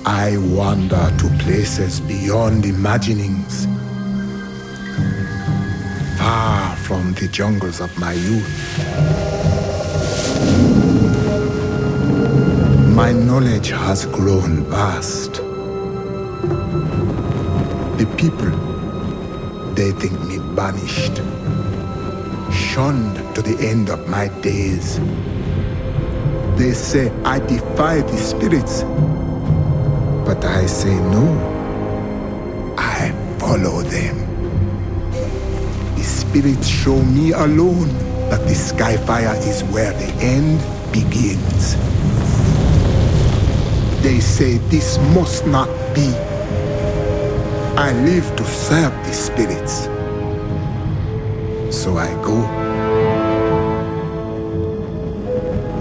I wander to places beyond imaginings, far from the jungles of my youth. My knowledge has grown vast. The people, they think me banished, shunned to the end of my days. They say I defy the spirits, but I say no. I follow them. The spirits show me alone that the Skyfire is where the end begins. They say this must not be. I live to serve the spirits. So I go.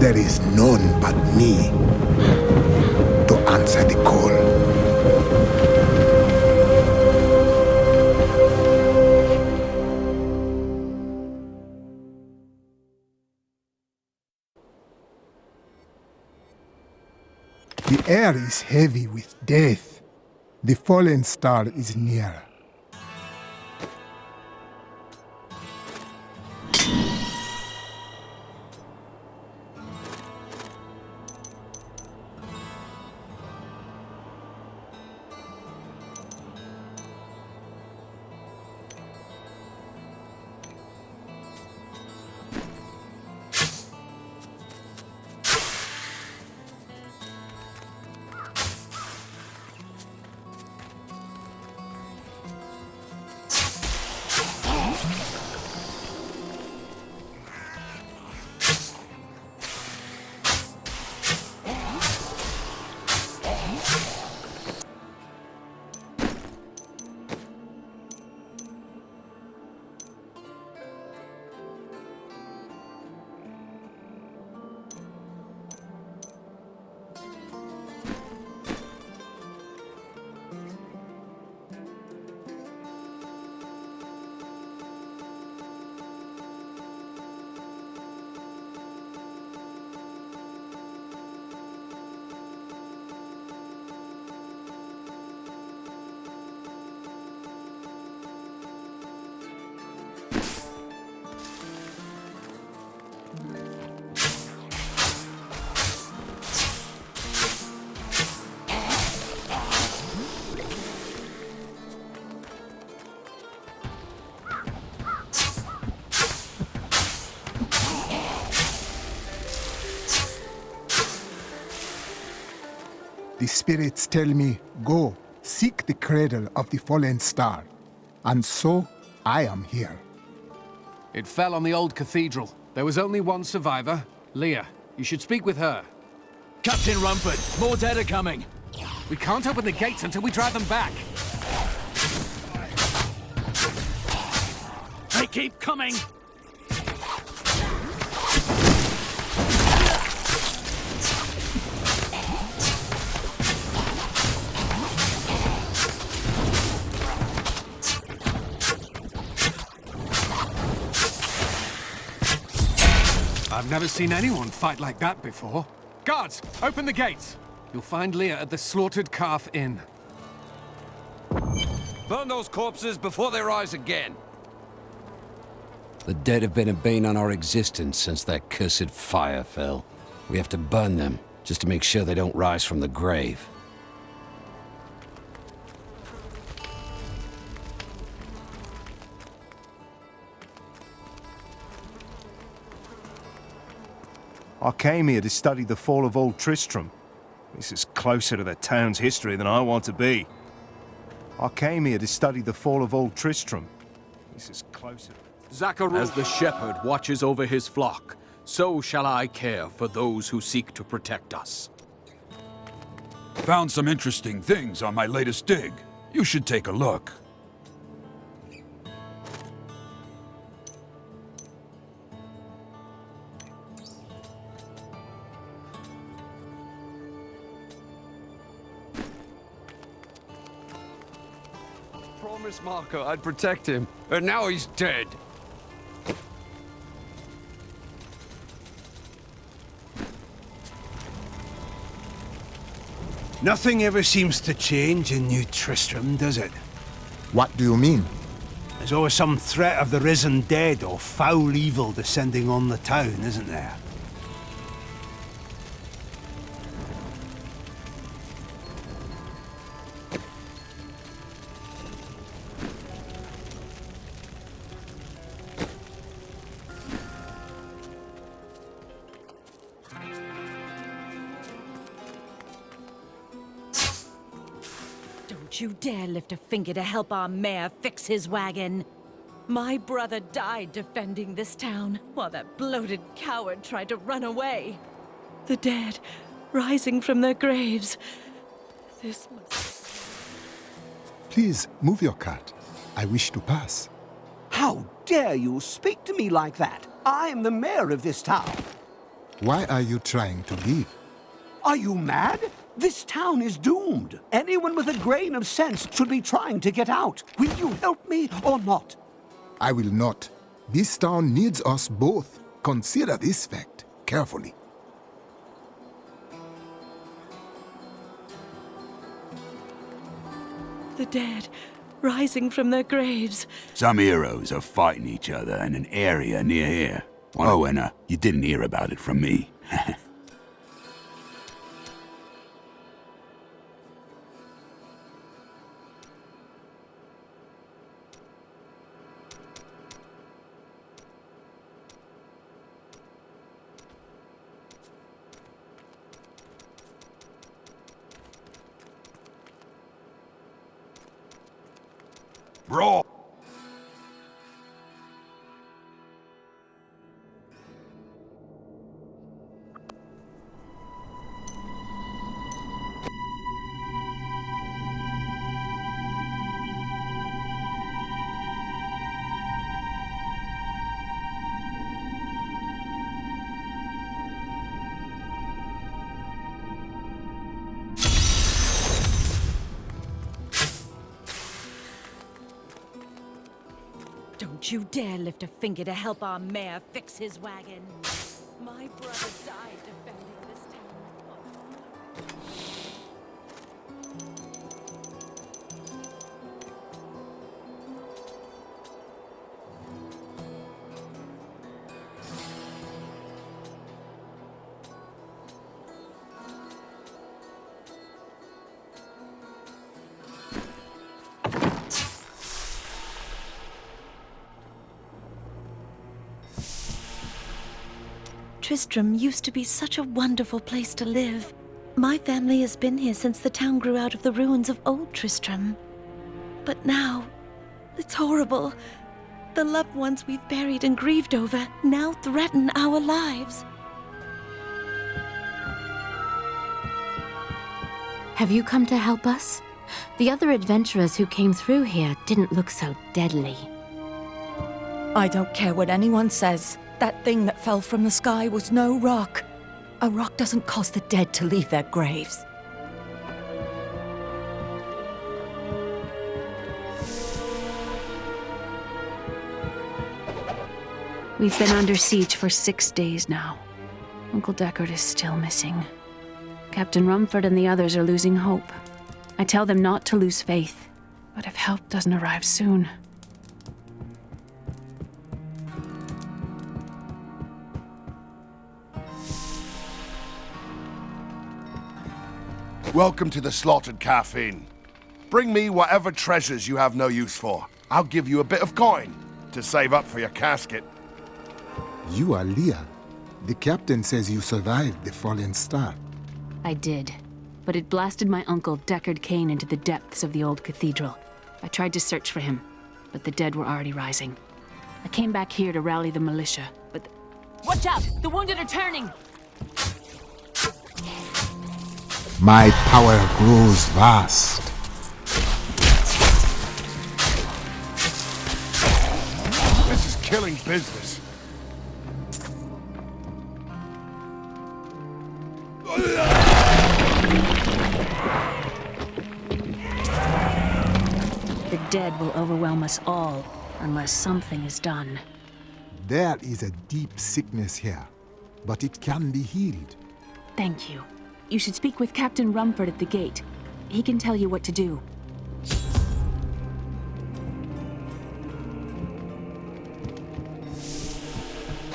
There is none but me to answer the call. The air is heavy with death. The fallen star is near. The spirits tell me, go, seek the cradle of the fallen star. And so, I am here. It fell on the old cathedral. There was only one survivor, Leah. You should speak with her. Captain Rumford, more dead are coming. We can't open the gates until we drive them back. They keep coming! I've never seen anyone fight like that before. Guards, open the gates! You'll find Leah at the Slaughtered Calf Inn. Burn those corpses before they rise again. The dead have been a bane on our existence since that cursed fire fell. We have to burn them, just to make sure they don't rise from the grave. I came here to study the fall of Old Tristram. This is closer to the town's history than I want to be. I came here to study the fall of Old Tristram. This is closer. As the shepherd watches over his flock, so shall I care for those who seek to protect us. Found some interesting things on my latest dig. You should take a look. Promise Marco I'd protect him, and now he's dead. Nothing ever seems to change in New Tristram, does it? What do you mean? There's always some threat of the risen dead or foul evil descending on the town, isn't there? Don't you dare lift a finger to help our mayor fix his wagon. My brother died defending this town, while that bloated coward tried to run away. The dead, rising from their graves. This must... Please, move your cart. I wish to pass. How dare you speak to me like that? I am the mayor of this town. Why are you trying to leave? Are you mad? This town is doomed. Anyone with a grain of sense should be trying to get out. Will you help me or not? I will not. This town needs us both. Consider this fact carefully. The dead, rising from their graves. Some heroes are fighting each other in an area near here. Oh, and you didn't hear about it from me. Bro! Don't you dare lift a finger to help our mayor fix his wagon. My brother died defending this town. Tristram used to be such a wonderful place to live. My family has been here since the town grew out of the ruins of Old Tristram. But now, it's horrible. The loved ones we've buried and grieved over now threaten our lives. Have you come to help us? The other adventurers who came through here didn't look so deadly. I don't care what anyone says. That thing that fell from the sky was no rock. A rock doesn't cause the dead to leave their graves. We've been under siege for 6 days now. Uncle Deckard is still missing. Captain Rumford and the others are losing hope. I tell them not to lose faith, but if help doesn't arrive soon... Welcome to the Slaughtered Caffeine. Bring me whatever treasures you have no use for. I'll give you a bit of coin to save up for your casket. You are Leah. The captain says you survived the fallen star. I did, but it blasted my uncle Deckard Cain into the depths of the old cathedral. I tried to search for him, but the dead were already rising. I came back here to rally the militia, but... Watch out! The wounded are turning! My power grows vast. This is killing business. The dead will overwhelm us all, unless something is done. There is a deep sickness here, but it can be healed. Thank you. You should speak with Captain Rumford at the gate. He can tell you what to do.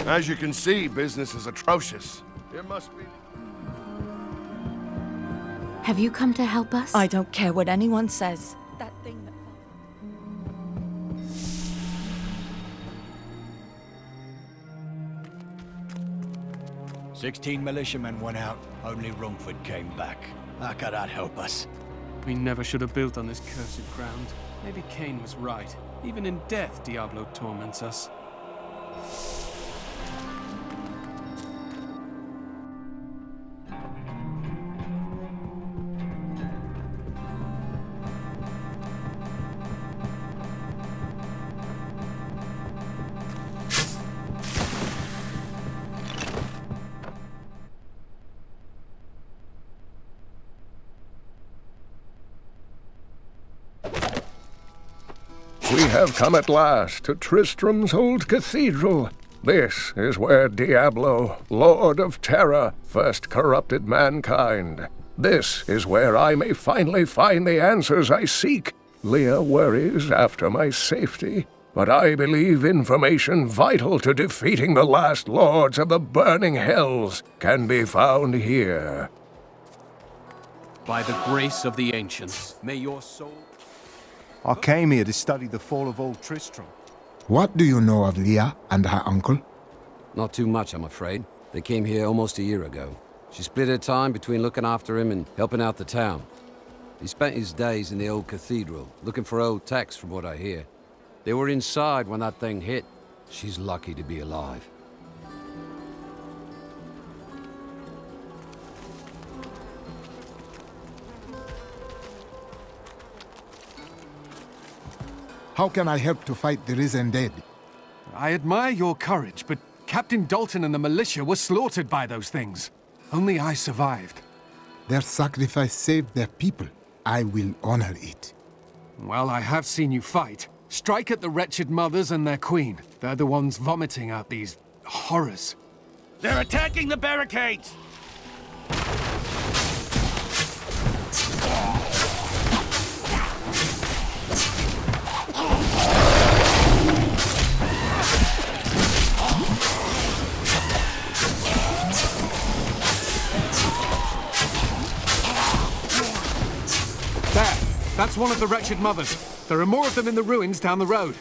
As you can see, business is atrocious. It must be... Have you come to help us? I don't care what anyone says. That thing that... 16 militiamen went out. Only Rumford came back. How could that help us? We never should have built on this cursed ground. Maybe Cain was right. Even in death, Diablo torments us. We have come at last to Tristram's old cathedral. This is where Diablo, Lord of Terror, first corrupted mankind. This is where I may finally find the answers I seek. Leah worries after my safety, but I believe information vital to defeating the last lords of the burning hells can be found here. By the grace of the ancients, may your soul... I came here to study the fall of Old Tristram. What do you know of Leah and her uncle? Not too much, I'm afraid. They came here almost a year ago. She split her time between looking after him and helping out the town. He spent his days in the old cathedral, looking for old texts from what I hear. They were inside when that thing hit. She's lucky to be alive. How can I help to fight the risen dead? I admire your courage, but Captain Dalton and the militia were slaughtered by those things. Only I survived. Their sacrifice saved their people. I will honor it. Well, I have seen you fight. Strike at the wretched mothers and their queen. They're the ones vomiting out these horrors. They're attacking the barricades! That's one of the wretched mothers. There are more of them in the ruins down the road.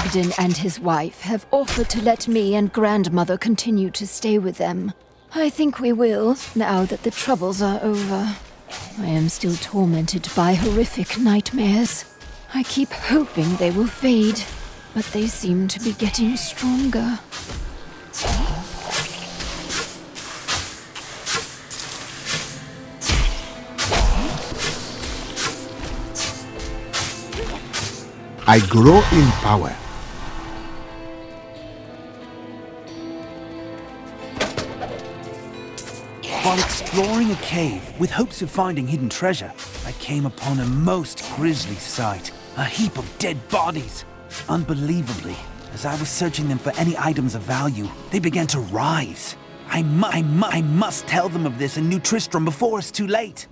Ogden and his wife have offered to let me and grandmother continue to stay with them. I think we will, now that the troubles are over. I am still tormented by horrific nightmares. I keep hoping they will fade, but they seem to be getting stronger. I grow in power. While exploring a cave with hopes of finding hidden treasure, I came upon a most grisly sight. A heap of dead bodies. Unbelievably, as I was searching them for any items of value, they began to rise. I must tell them of this in New Tristram before it's too late.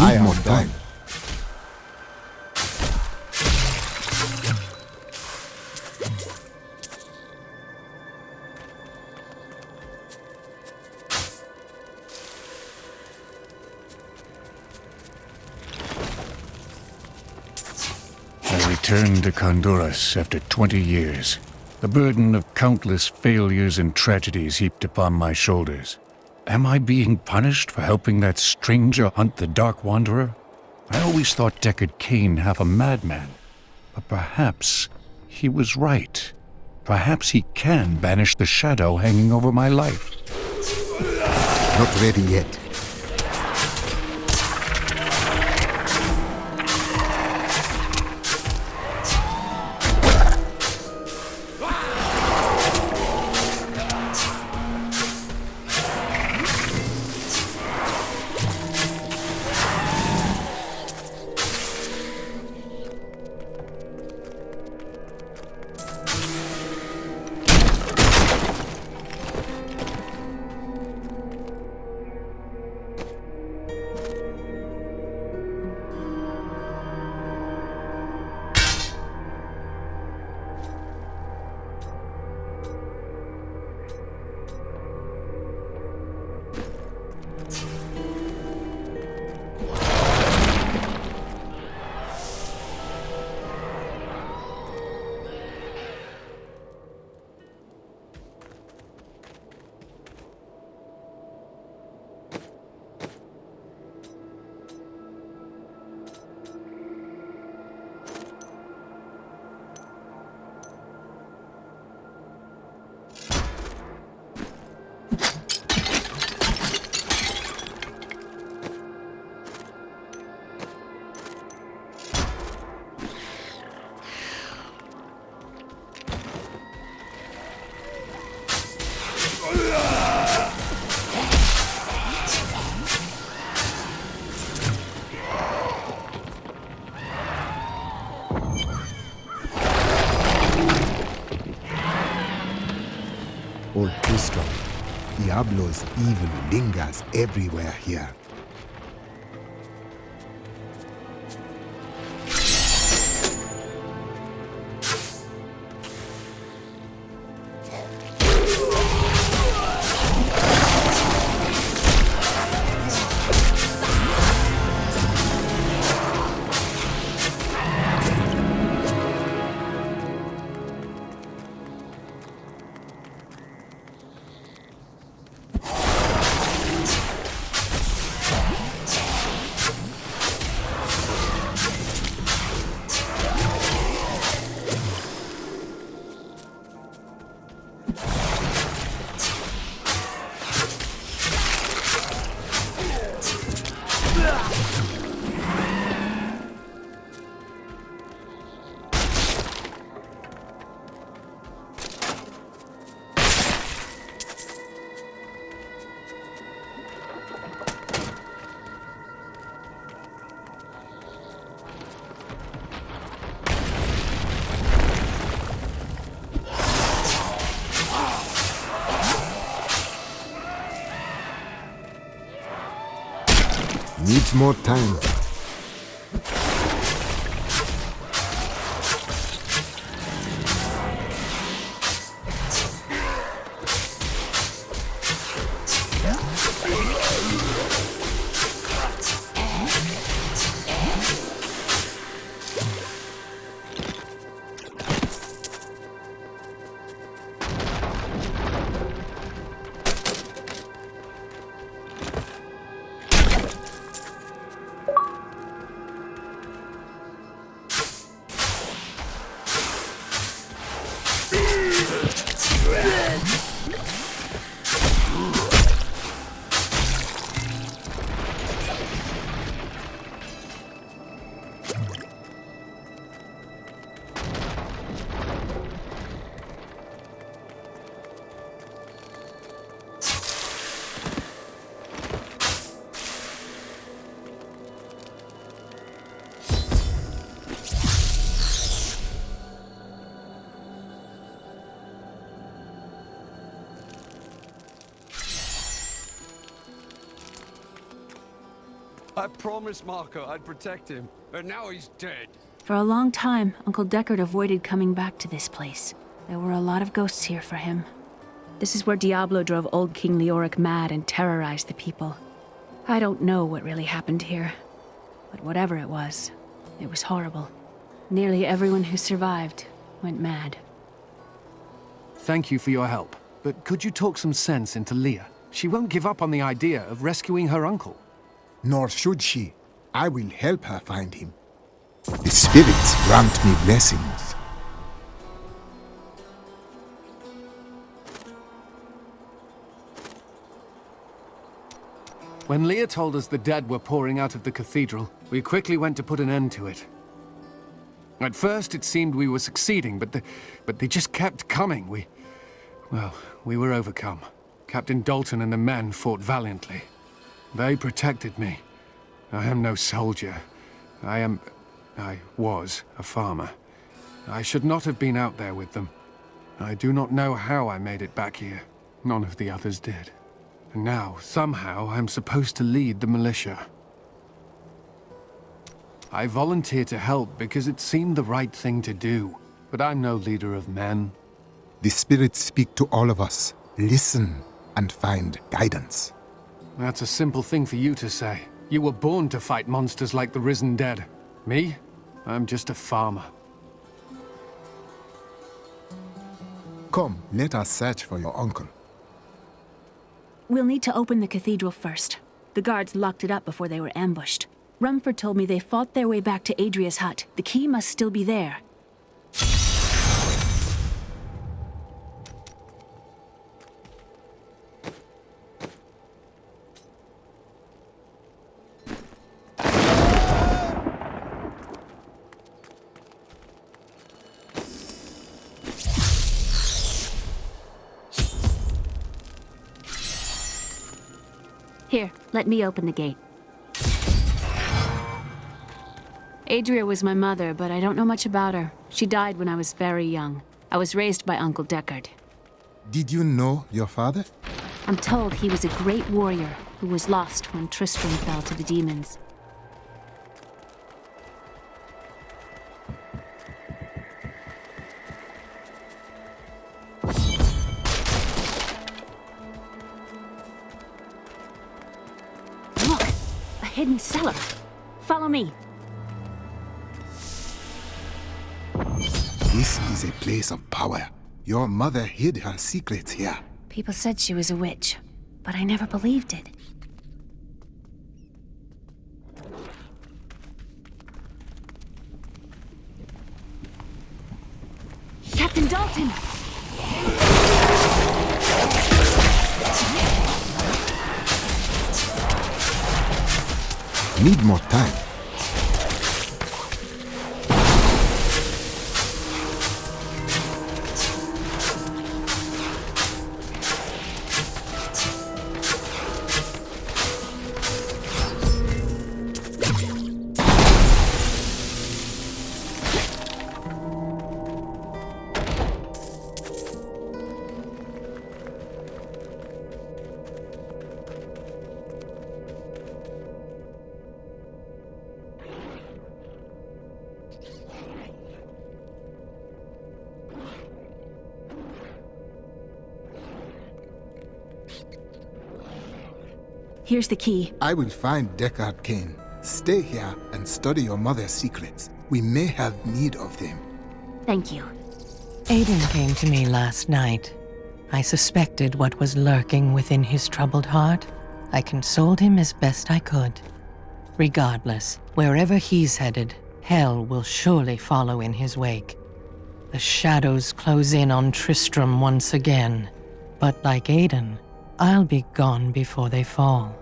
I am done. I returned to Honduras after 20 years. The burden of countless failures and tragedies heaped upon my shoulders. Am I being punished for helping that stranger hunt the Dark Wanderer? I always thought Deckard Cain half a madman, but perhaps he was right. Perhaps he can banish the shadow hanging over my life. Not ready yet. Tristram. Diablo's evil lingers everywhere here. Needs more time. I promised Marco I'd protect him, and now he's dead. For a long time, Uncle Deckard avoided coming back to this place. There were a lot of ghosts here for him. This is where Diablo drove old King Leoric mad and terrorized the people. I don't know what really happened here, but whatever it was horrible. Nearly everyone who survived went mad. Thank you for your help, but could you talk some sense into Leah? She won't give up on the idea of rescuing her uncle. Nor should she. I will help her find him. The spirits grant me blessings. When Leah told us the dead were pouring out of the cathedral, we quickly went to put an end to it. At first it seemed we were succeeding, but they just kept coming. We were overcome. Captain Dalton and the men fought valiantly. They protected me. I am no soldier. I was a farmer. I should not have been out there with them. I do not know how I made it back here. None of the others did. And now, somehow, I'm supposed to lead the militia. I volunteered to help because it seemed the right thing to do. But I'm no leader of men. The spirits speak to all of us. Listen and find guidance. That's a simple thing for you to say. You were born to fight monsters like the risen dead. Me? I'm just a farmer. Come, let us search for your uncle. We'll need to open the cathedral first. The guards locked it up before they were ambushed. Rumford told me they fought their way back to Adria's hut. The key must still be there. Here, let me open the gate. Adria was my mother, but I don't know much about her. She died when I was very young. I was raised by Uncle Deckard. Did you know your father? I'm told he was a great warrior who was lost when Tristram fell to the demons. Look! A hidden cellar. Follow me. This is a place of power. Your mother hid her secrets here. People said she was a witch, but I never believed it. Captain Dalton! Need more time. Here's the key. I will find Deckard Cain. Stay here and study your mother's secrets. We may have need of them. Thank you. Aiden came to me last night. I suspected what was lurking within his troubled heart. I consoled him as best I could. Regardless, wherever he's headed, hell will surely follow in his wake. The shadows close in on Tristram once again. But like Aiden, I'll be gone before they fall.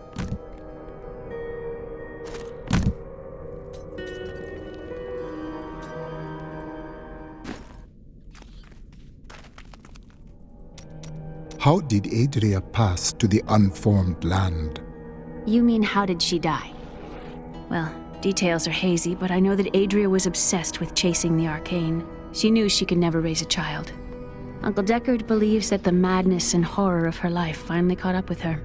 How did Adria pass to the unformed land? You mean how did she die? Well, details are hazy, but I know that Adria was obsessed with chasing the arcane. She knew she could never raise a child. Uncle Deckard believes that the madness and horror of her life finally caught up with her.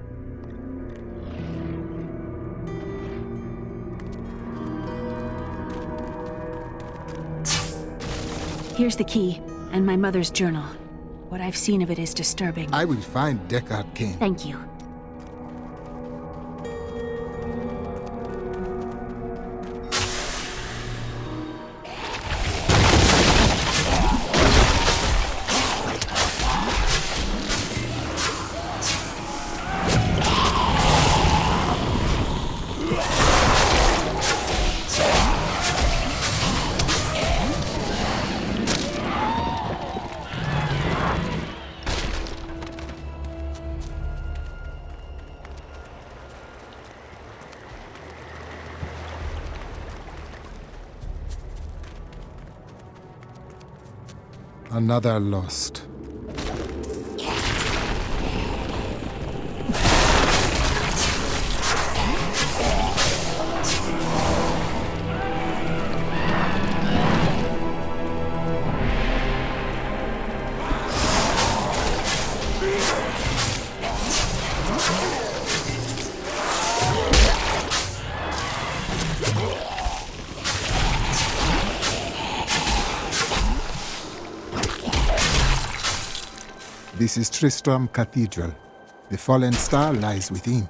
Here's the key, and my mother's journal. What I've seen of it is disturbing. I will find Deckard Cain. Thank you. Another lost. This is Tristram Cathedral. The fallen star lies within.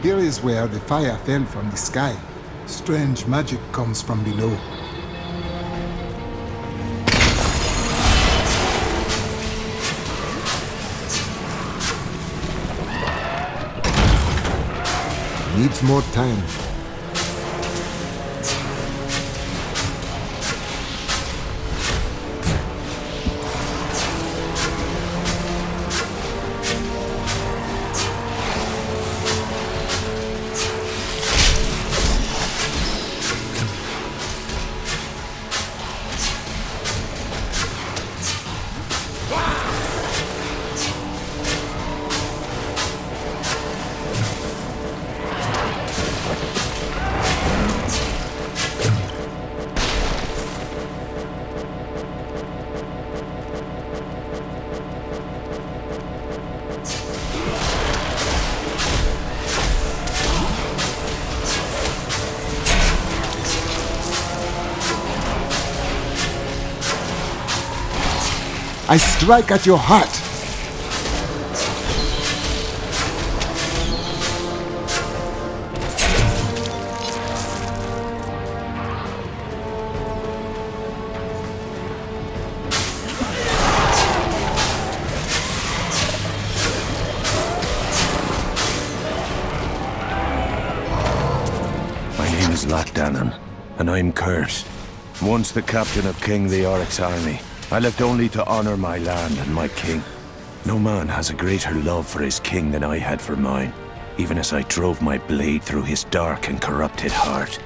Here is where the fire fell from the sky. Strange magic comes from below. needs more time. I strike at your heart. My name is Latdanan, and I'm cursed. Once the captain of King Leoric's army, I left only to honor my land and my king. No man has a greater love for his king than I had for mine, even as I drove my blade through his dark and corrupted heart.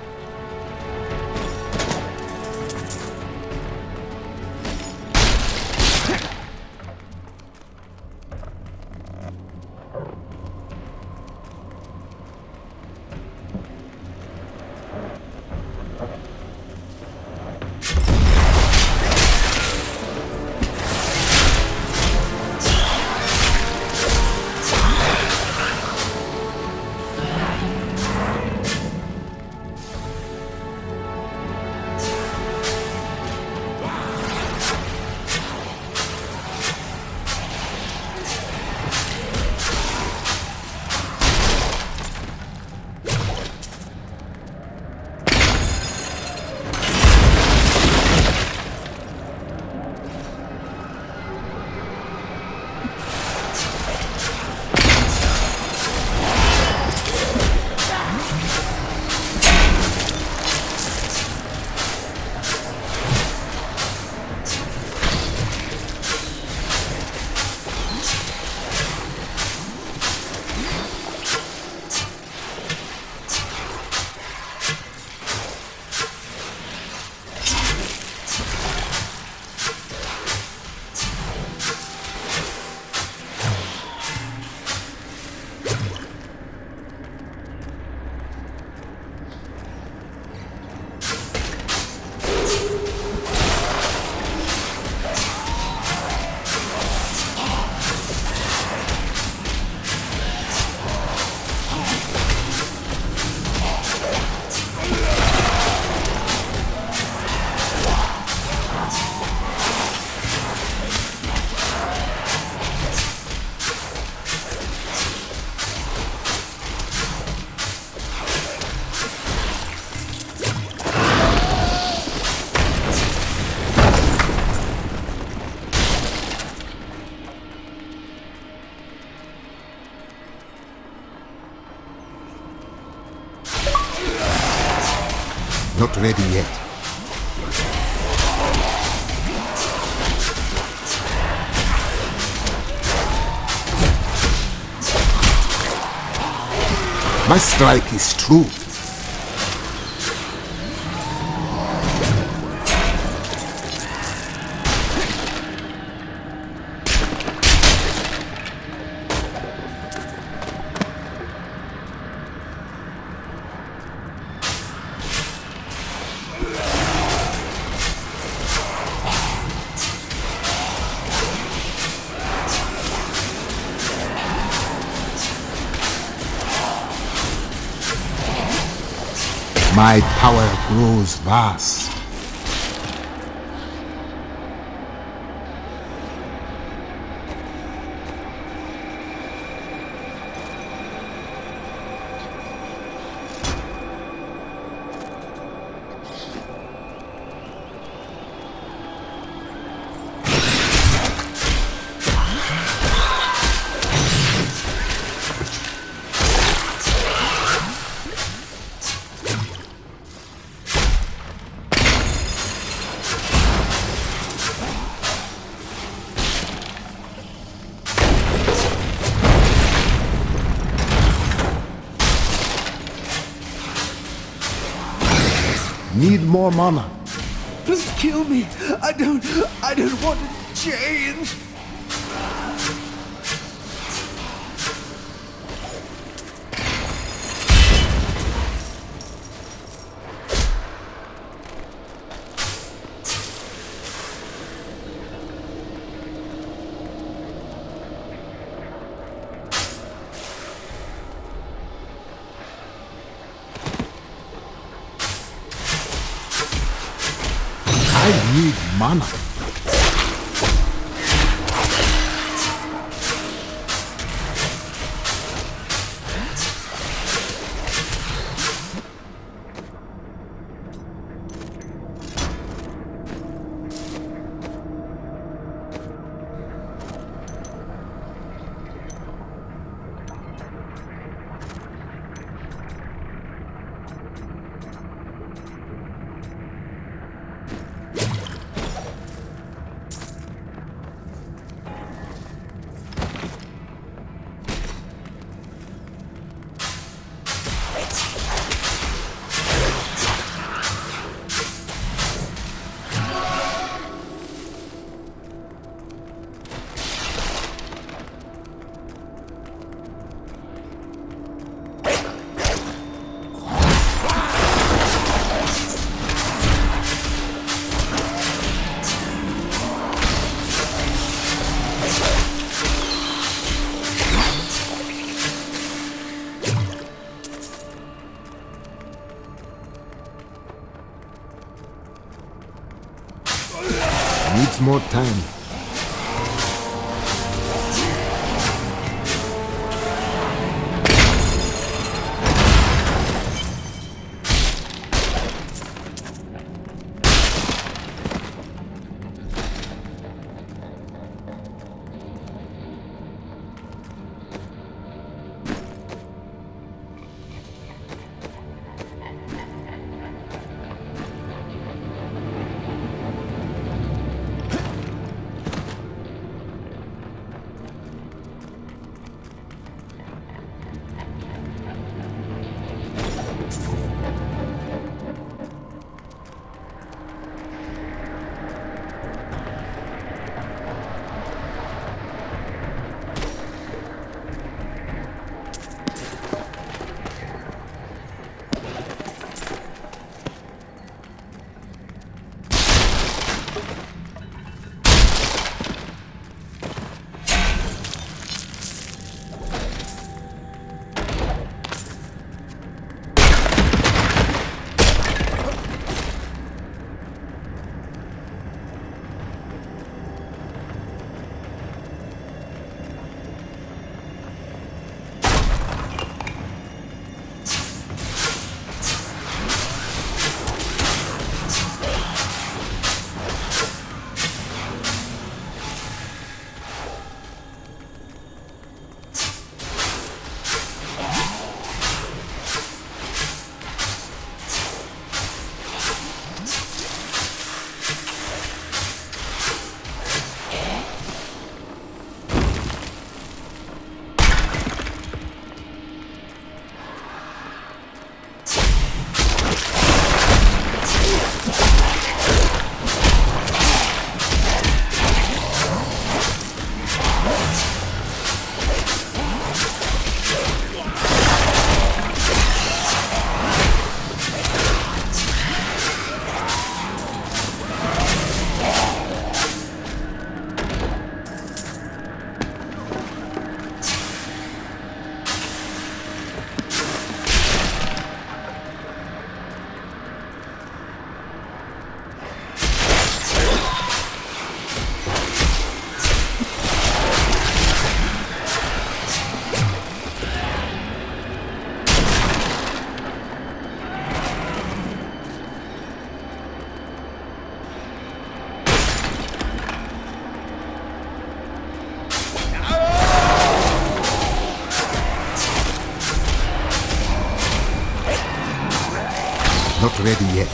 Not ready yet. My strike is true. My power grows vast. Need more mana. Please kill me. I don't want to change. I need mana. Needs more time. Not ready yet.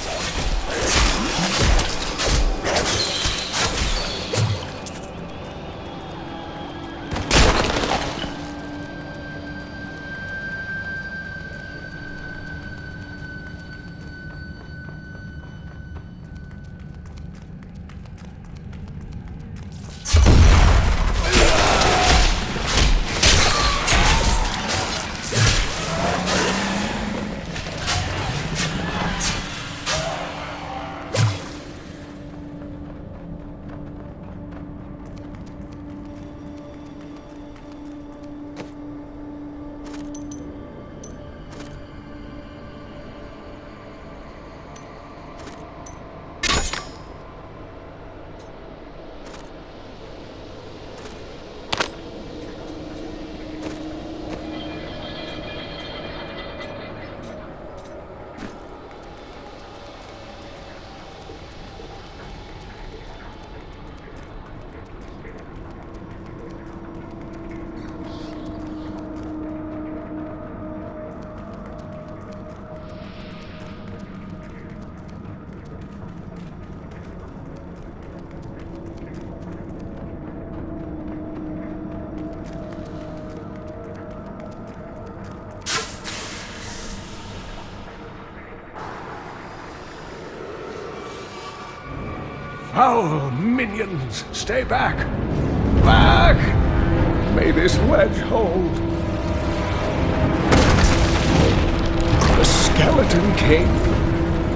Foul minions, stay back! Back! May this wedge hold. The Skeleton King.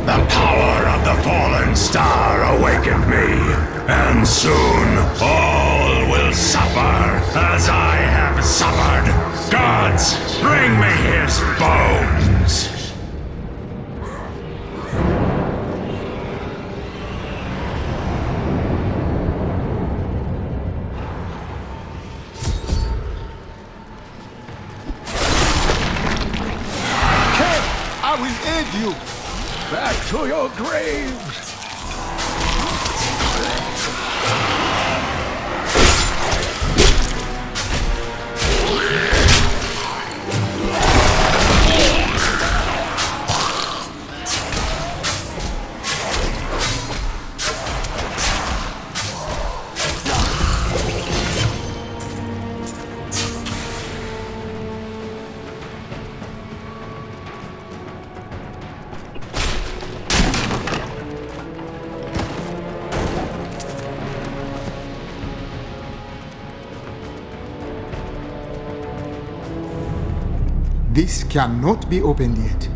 The power of the fallen star awakened me, and soon all will suffer as I have suffered. Gods, bring me his bones! I will aid you! Back to your graves! This cannot be opened yet.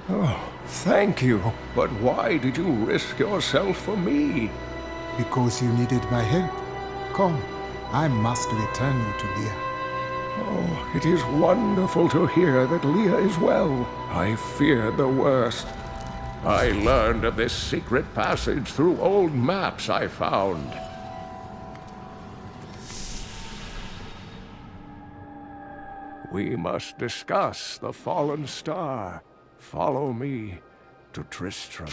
Oh, thank you. But why did you risk yourself for me? Because you needed my help. Come, I must return you to Leah. Oh, it is wonderful to hear that Leah is well. I feared the worst. I learned of this secret passage through old maps I found. We must discuss the fallen star. Follow me to Tristram.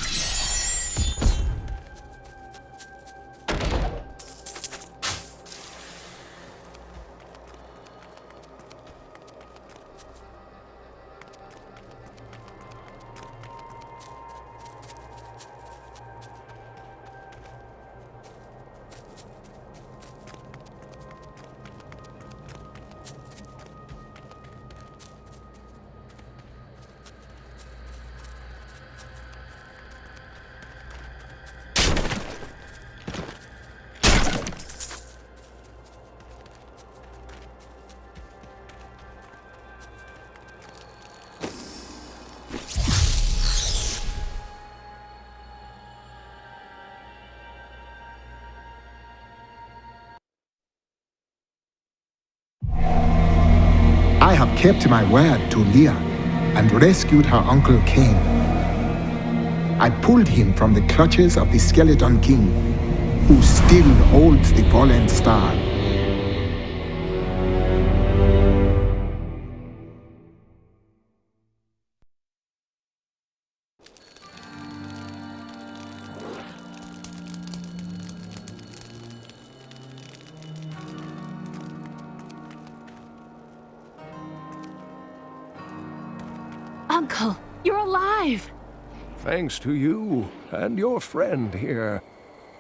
I have kept my word to Leah and rescued her uncle Cain. I pulled him from the clutches of the Skeleton King, who still holds the fallen star. Uncle, you're alive! Thanks to you and your friend here.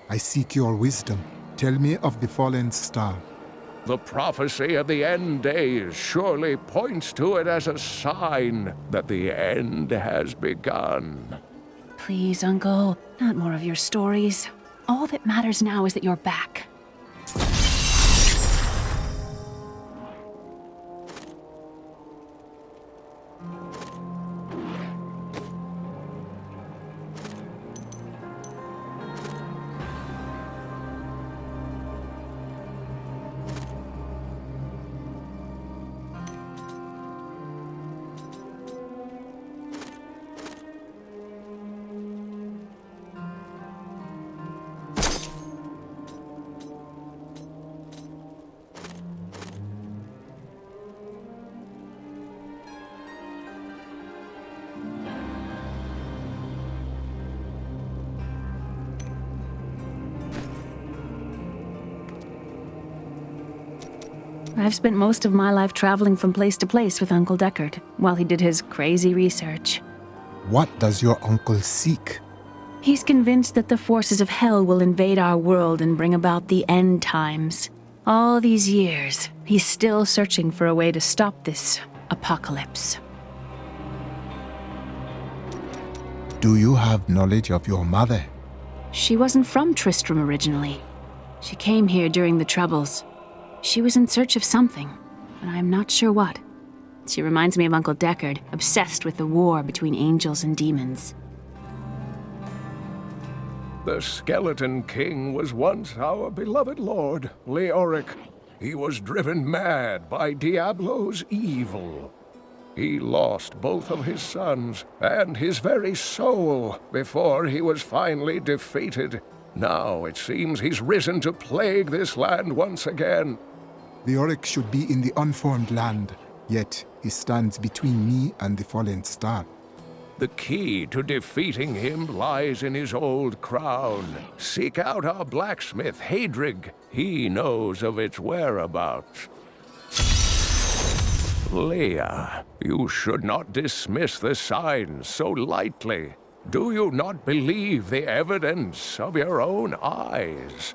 I seek your wisdom. Tell me of the fallen star. The prophecy of the end days surely points to it as a sign that the end has begun. Please, Uncle, not more of your stories. All that matters now is that you're back. I've spent most of my life traveling from place to place with Uncle Deckard, while he did his crazy research. What does your uncle seek? He's convinced that the forces of hell will invade our world and bring about the end times. All these years, he's still searching for a way to stop this apocalypse. Do you have knowledge of your mother? She wasn't from Tristram originally. She came here during the Troubles. She was in search of something, but I'm not sure what. She reminds me of Uncle Deckard, obsessed with the war between angels and demons. The Skeleton King was once our beloved lord, Leoric. He was driven mad by Diablo's evil. He lost both of his sons and his very soul before he was finally defeated. Now it seems he's risen to plague this land once again. Leoric should be in the unformed land, yet he stands between me and the fallen star. The key to defeating him lies in his old crown. Seek out our blacksmith, Hadrig. He knows of its whereabouts. Leah, you should not dismiss the signs so lightly. Do you not believe the evidence of your own eyes?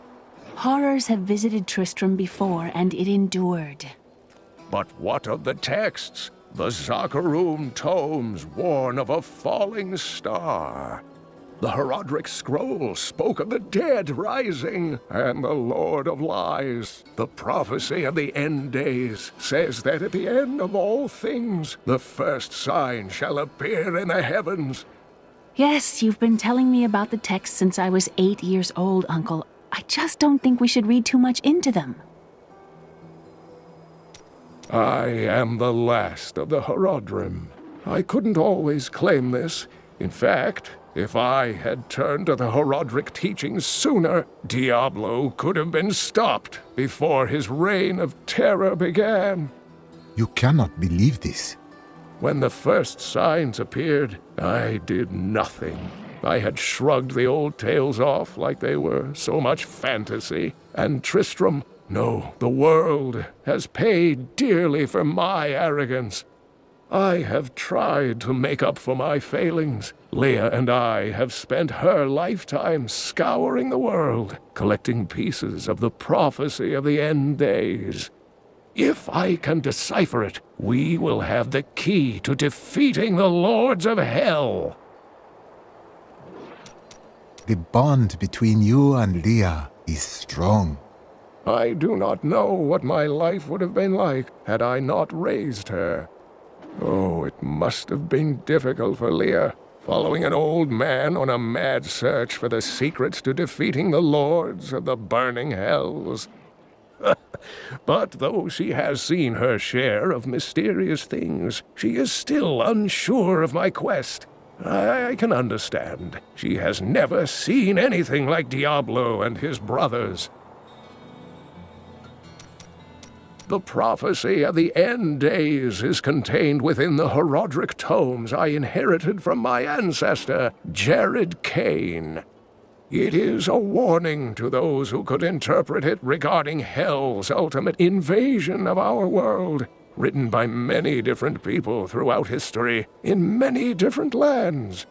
Horrors have visited Tristram before, and it endured. But what of the texts? The Zakarum tomes warn of a falling star. The Herodric scroll spoke of the dead rising, and the Lord of Lies, the prophecy of the end days, says that at the end of all things, the first sign shall appear in the heavens. Yes, you've been telling me about the texts since I was 8 years old, Uncle. I just don't think we should read too much into them. I am the last of the Herodrim. I couldn't always claim this. In fact, if I had turned to the Herodric teachings sooner, Diablo could have been stopped before his reign of terror began. You cannot believe this. When the first signs appeared, I did nothing. I had shrugged the old tales off like they were so much fantasy, and Tristram, no, the world, has paid dearly for my arrogance. I have tried to make up for my failings. Leah and I have spent her lifetime scouring the world, collecting pieces of the prophecy of the end days. If I can decipher it, we will have the key to defeating the lords of hell. The bond between you and Leah is strong. I do not know what my life would have been like had I not raised her. Oh, it must have been difficult for Leah, following an old man on a mad search for the secrets to defeating the lords of the burning hells. But though she has seen her share of mysterious things, she is still unsure of my quest. I can understand. She has never seen anything like Diablo and his brothers. The prophecy of the end days is contained within the Herodric tomes I inherited from my ancestor, Jared Kane. It is a warning to those who could interpret it regarding Hell's ultimate invasion of our world, written by many different people throughout history, in many different lands.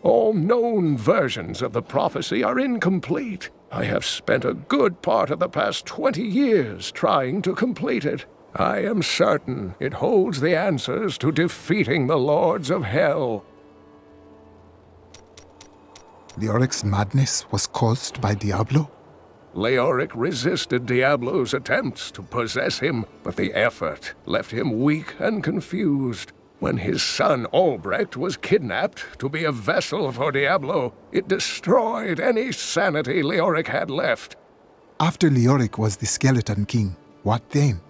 All known versions of the prophecy are incomplete. I have spent a good part of the past 20 years trying to complete it. I am certain it holds the answers to defeating the lords of hell. Leoric's madness was caused by Diablo? Leoric resisted Diablo's attempts to possess him, but the effort left him weak and confused. When his son Albrecht was kidnapped to be a vessel for Diablo, it destroyed any sanity Leoric had left. After Leoric was the Skeleton King, what then?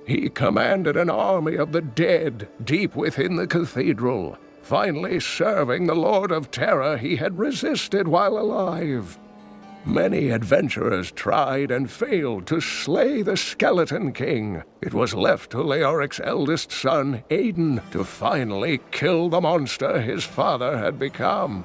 He commanded an army of the dead deep within the cathedral, finally serving the Lord of Terror he had resisted while alive. Many adventurers tried and failed to slay the Skeleton King. It was left to Leoric's eldest son, Aiden, to finally kill the monster his father had become.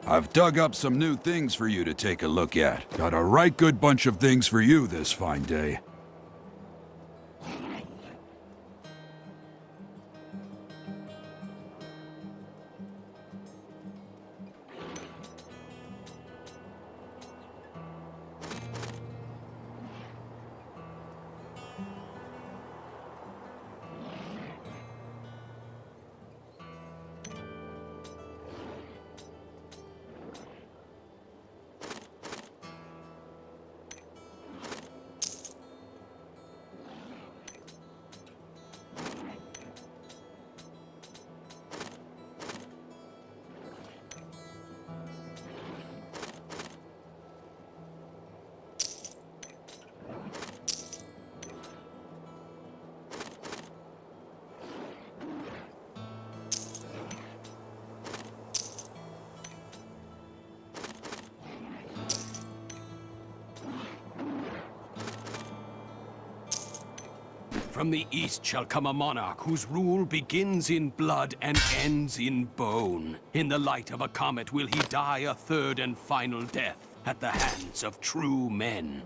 I've dug up some new things for you to take a look at. Got a right good bunch of things for you this fine day. from the east shall come a monarch whose rule begins in blood and ends in bone. In the light of a comet will he die a third and final death at the hands of true men.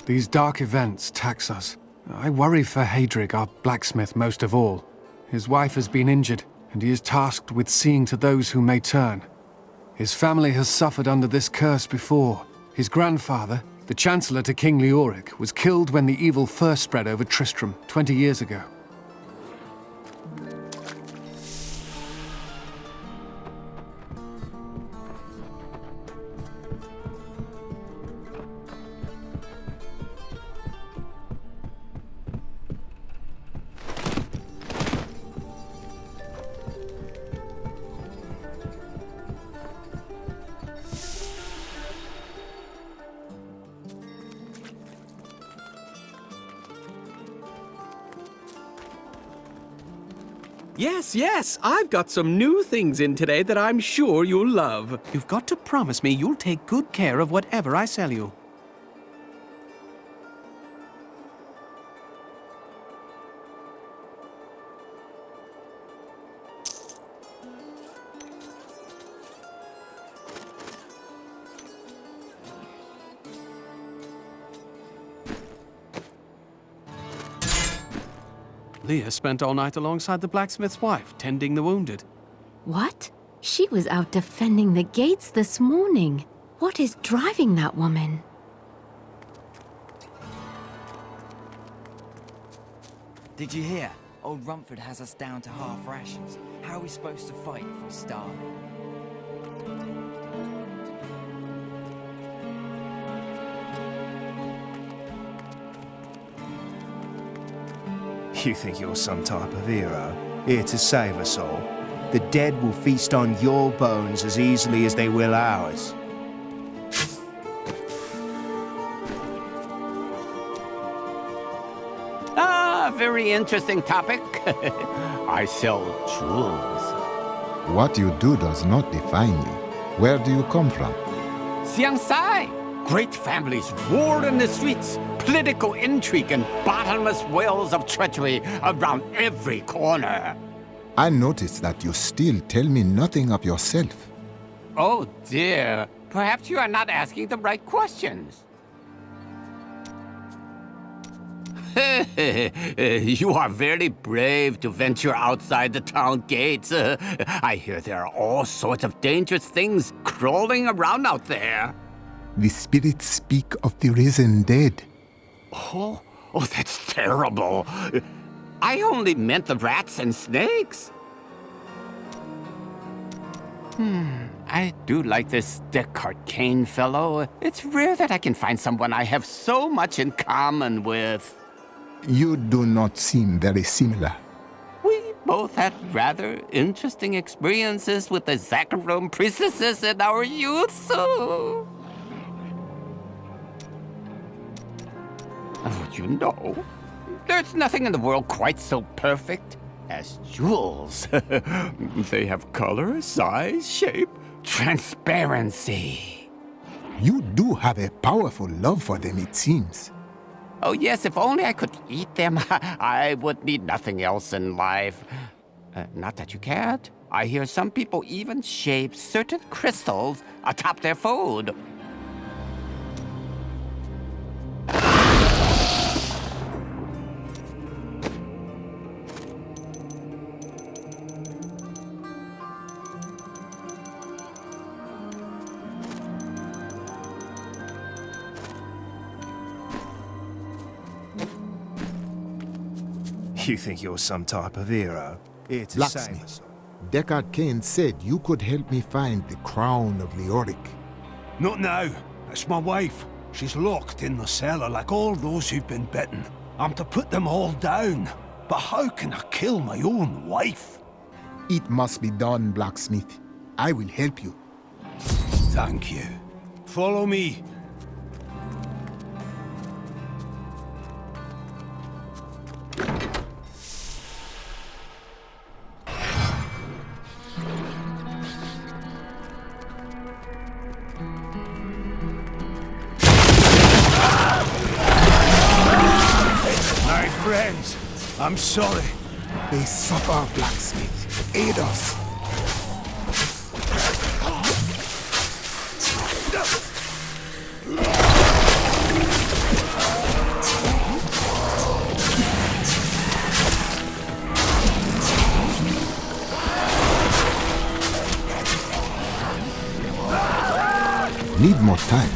These dark events tax us. I worry for Hadrig, our blacksmith, most of all. His wife has been injured, and he is tasked with seeing to those who may turn. His family has suffered under this curse before. His grandfather, the Chancellor to King Leoric, was killed when the evil first spread over Tristram 20 years ago. Yes, I've got some new things in today that I'm sure you'll love. You've got to promise me you'll take good care of whatever I sell you. Leah spent all night alongside the blacksmith's wife, tending the wounded. What? She was out defending the gates this morning. What is driving that woman? Did you hear? Old Rumford has us down to half rations. How are we supposed to fight if we're starving? You think you're some type of hero, here to save us all? The dead will feast on your bones as easily as they will ours. Ah, very interesting topic. I sell jewels. What you do does not define you. Where do you come from? Xiangsai! Great families war in the streets, political intrigue and bottomless wells of treachery around every corner. I notice that you still tell me nothing of yourself. Oh dear, perhaps you are not asking the right questions. You are very brave to venture outside the town gates. I hear there are all sorts of dangerous things crawling around out there. The spirits speak of the risen dead. Oh, that's terrible. I only meant the rats and snakes. I do like this Descartes Kane fellow. It's rare that I can find someone I have so much in common with. You do not seem very similar. We both had rather interesting experiences with the Zakharome priestesses in our youth, so... Oh, you know, There's nothing in the world quite so perfect as jewels. They have color, size, shape, transparency. You do have a powerful love for them, it seems. Oh yes, if only I could eat them, I would need nothing else in life. Not that you can't. I hear some people even shape certain crystals atop their food. You think you're some type of hero? Here to save us. Blacksmith, Deckard Cain said you could help me find the crown of Leoric. Not now. It's my wife. She's locked in the cellar like all those who've been bitten. I'm to put them all down. But how can I kill my own wife? It must be done, Blacksmith. I will help you. Thank you. Follow me. My friends, I'm sorry. They suffer, Blacksmith. Aid us. Need more time.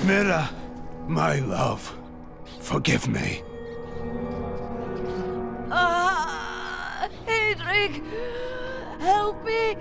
Mira, my love, forgive me. Hedrig, help me.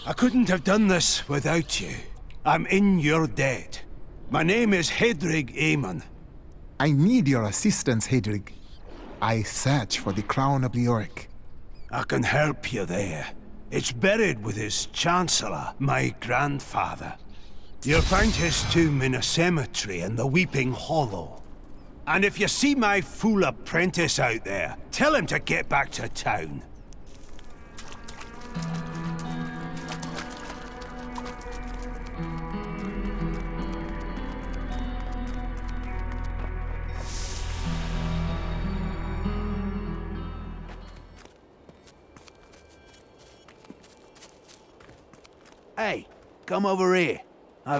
I couldn't have done this without you. I'm in your debt. My name is Hedrig Aemon. I need your assistance, Hedrig. I search for the crown of Leoric. I can help you there. It's buried with his chancellor, my grandfather. You'll find his tomb in a cemetery in the Weeping Hollow. And if you see my fool apprentice out there, tell him to get back to town. Hey, come over here.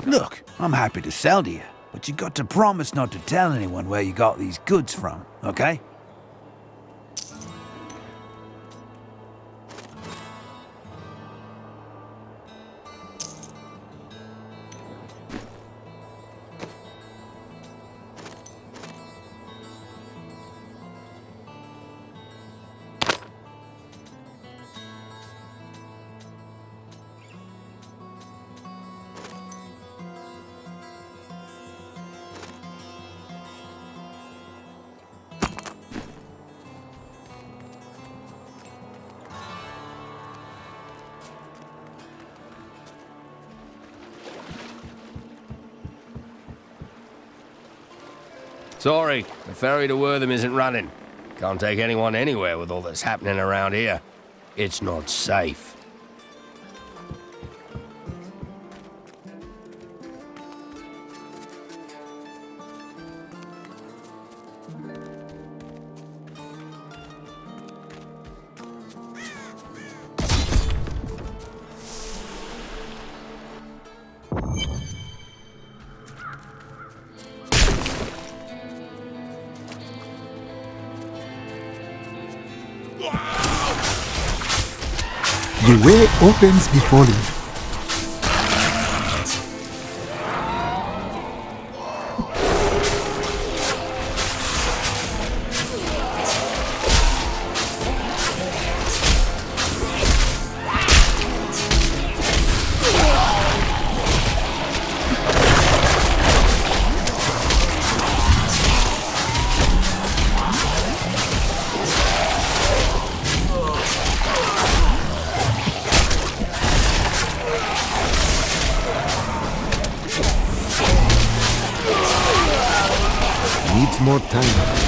Look, I'm happy to sell to you, but you got to promise not to tell anyone where you got these goods from, okay? Sorry, the ferry to Wortham isn't running. Can't take anyone anywhere with all that's happening around here. It's not safe. The way opens before you. Needs more time.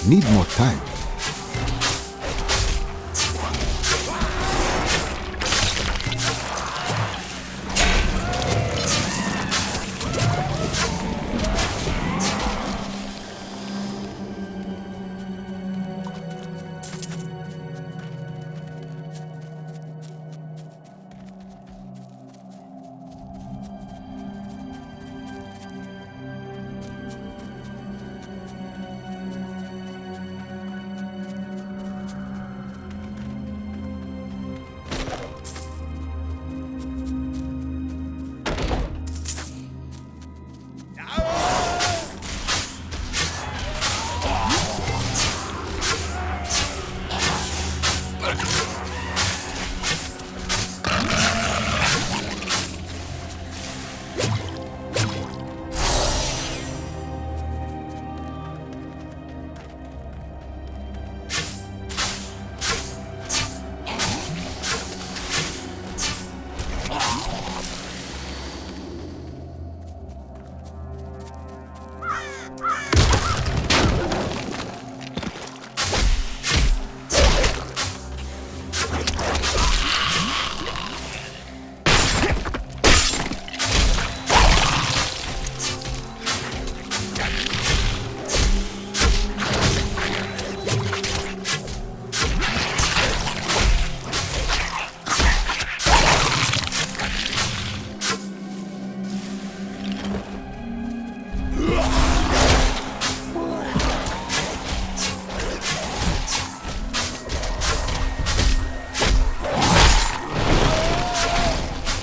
Need more time.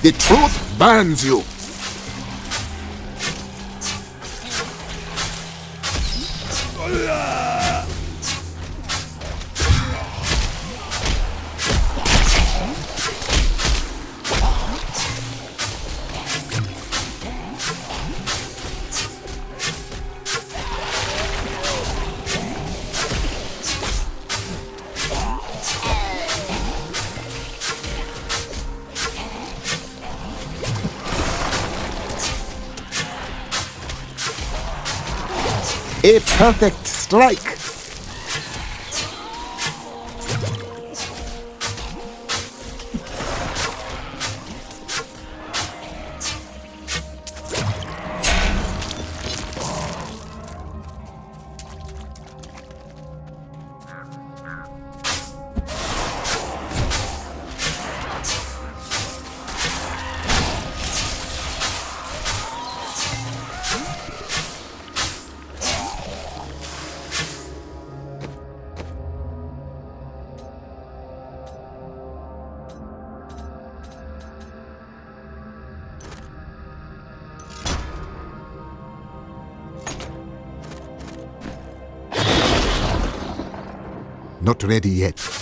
The truth burns you. A perfect strike. Not ready yet.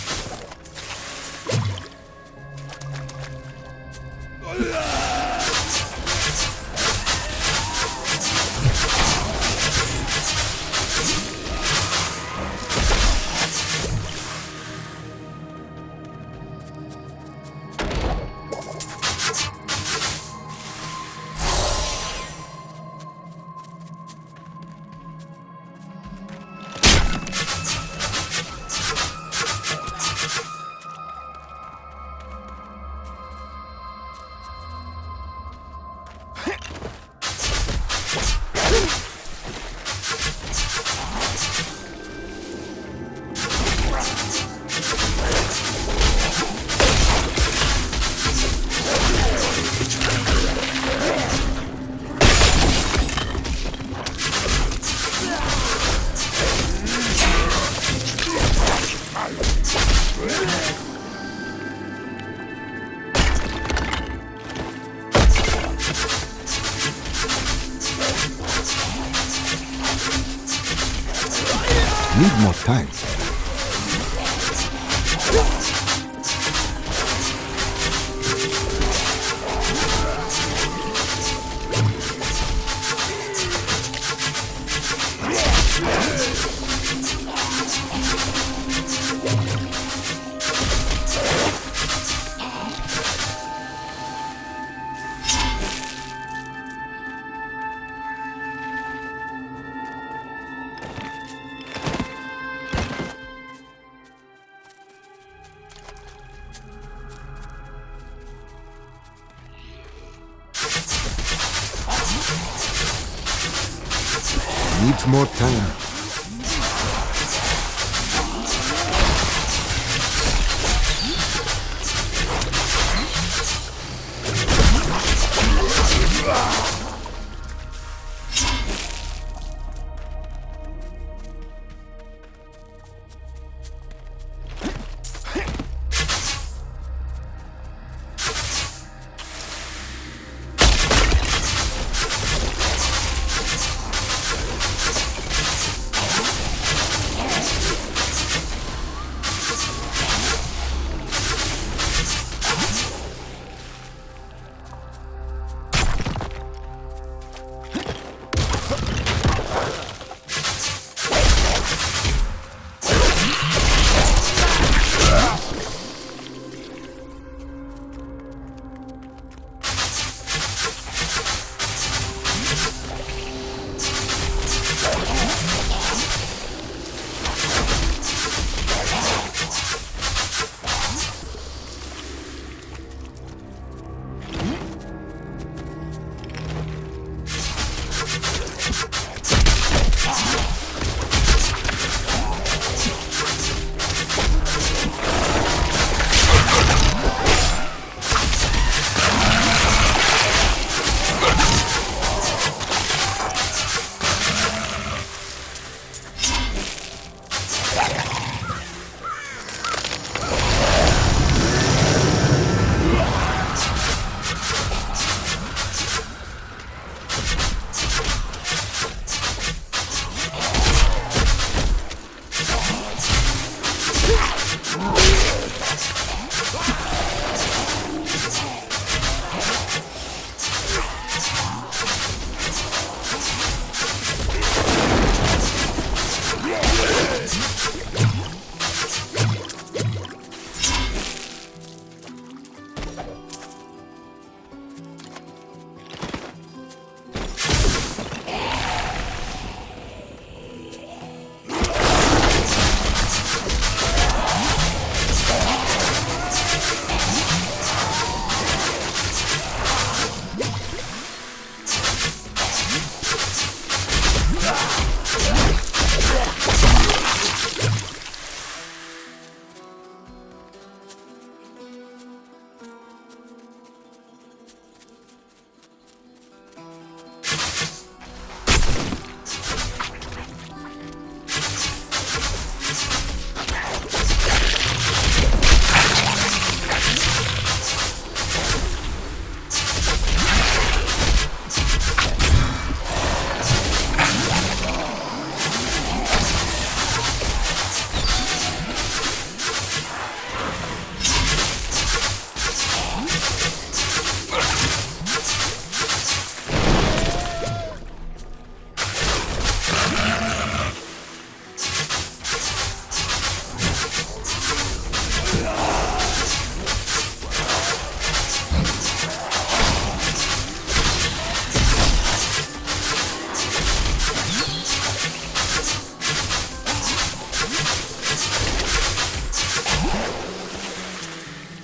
Need more time. Needs more time.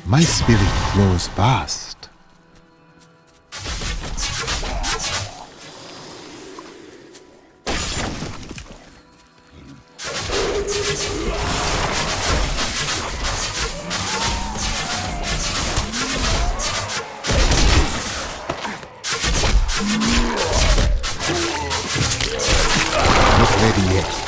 My spirit grows vast. Not ready yet.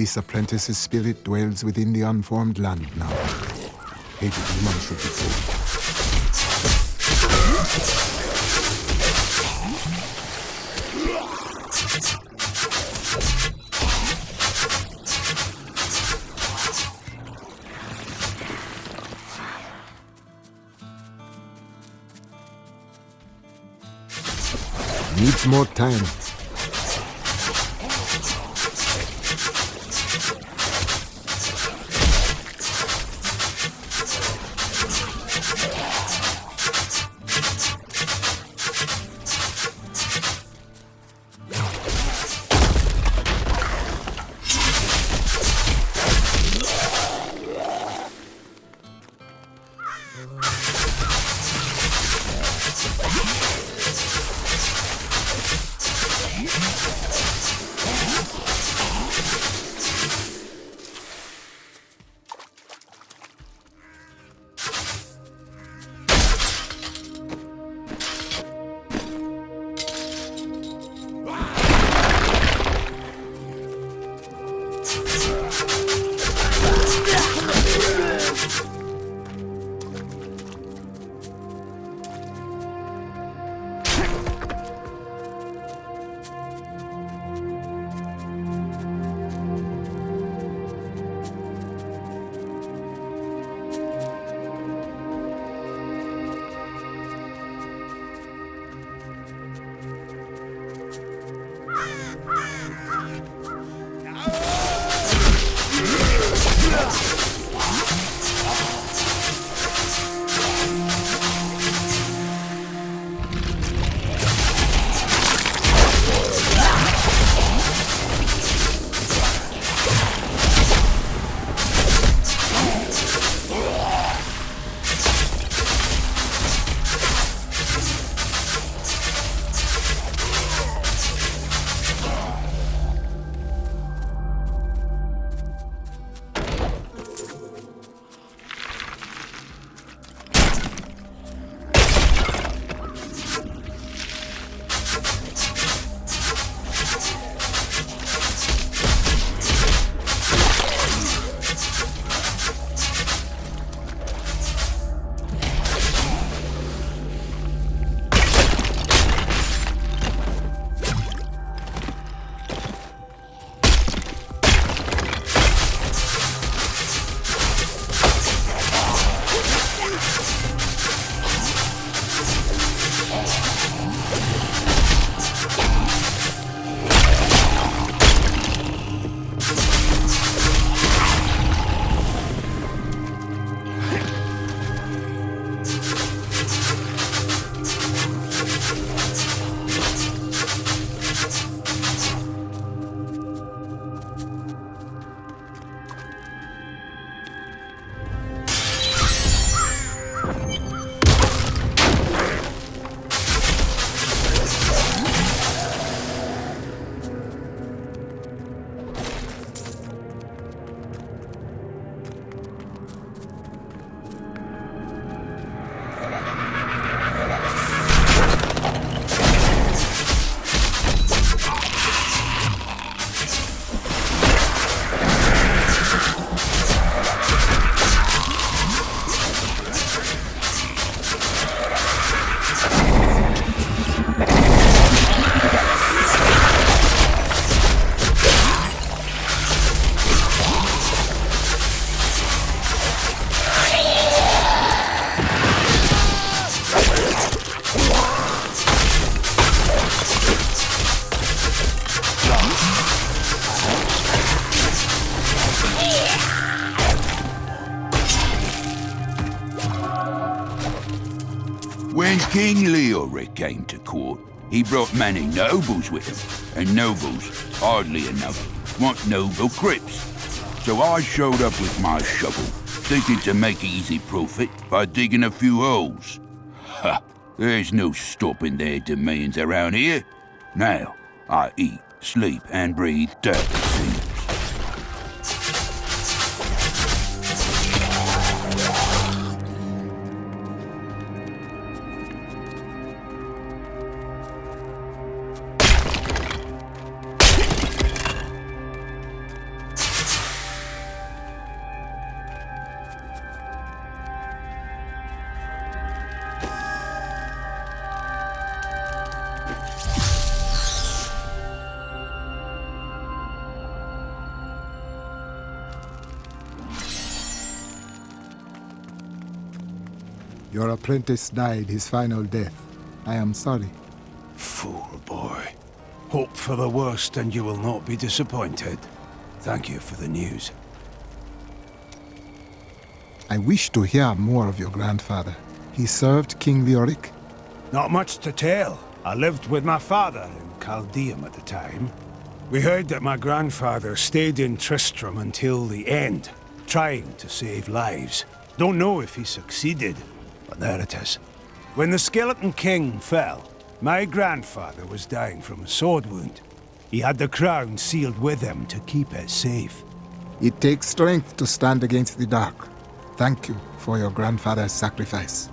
This apprentice's spirit dwells within the unformed land now. Hated demon should be saved. Needs more time. When King Leoric came to court, he brought many nobles with him, and nobles, oddly enough, want noble crypts. So I showed up with my shovel, thinking to make easy profit by digging a few holes. Ha! There's no stopping their demands around here. Now, I eat, sleep, and breathe dirt, it seems. Your apprentice died his final death. I am sorry. Fool boy. Hope for the worst and you will not be disappointed. Thank you for the news. I wish to hear more of your grandfather. He served King Leoric? Not much to tell. I lived with my father in Chaldeum at the time. We heard that my grandfather stayed in Tristram until the end, trying to save lives. Don't know if he succeeded, but there it is. When the Skeleton King fell, my grandfather was dying from a sword wound. He had the crown sealed with him to keep it safe. It takes strength to stand against the dark. Thank you for your grandfather's sacrifice.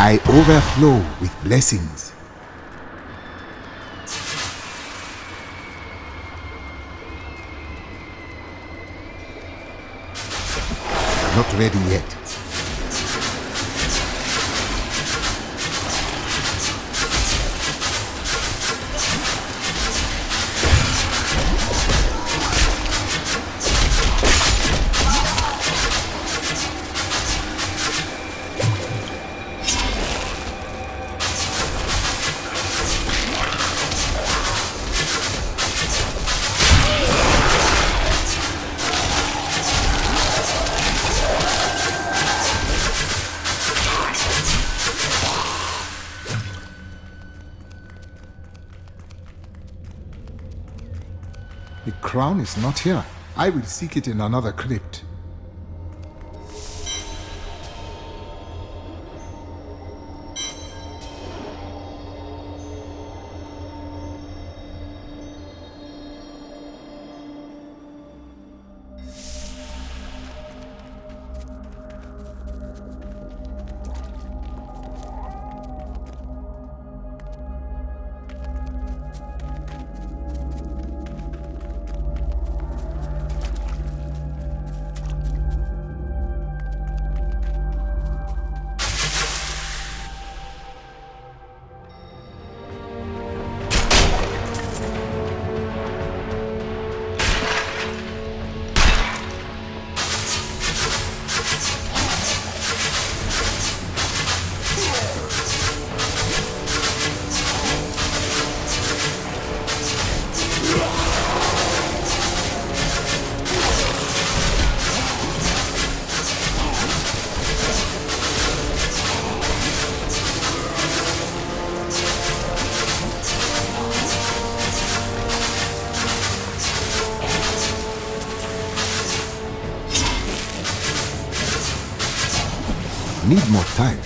I overflow with blessings. Not ready yet. The crown is not here. I will seek it in another crypt. Need more time.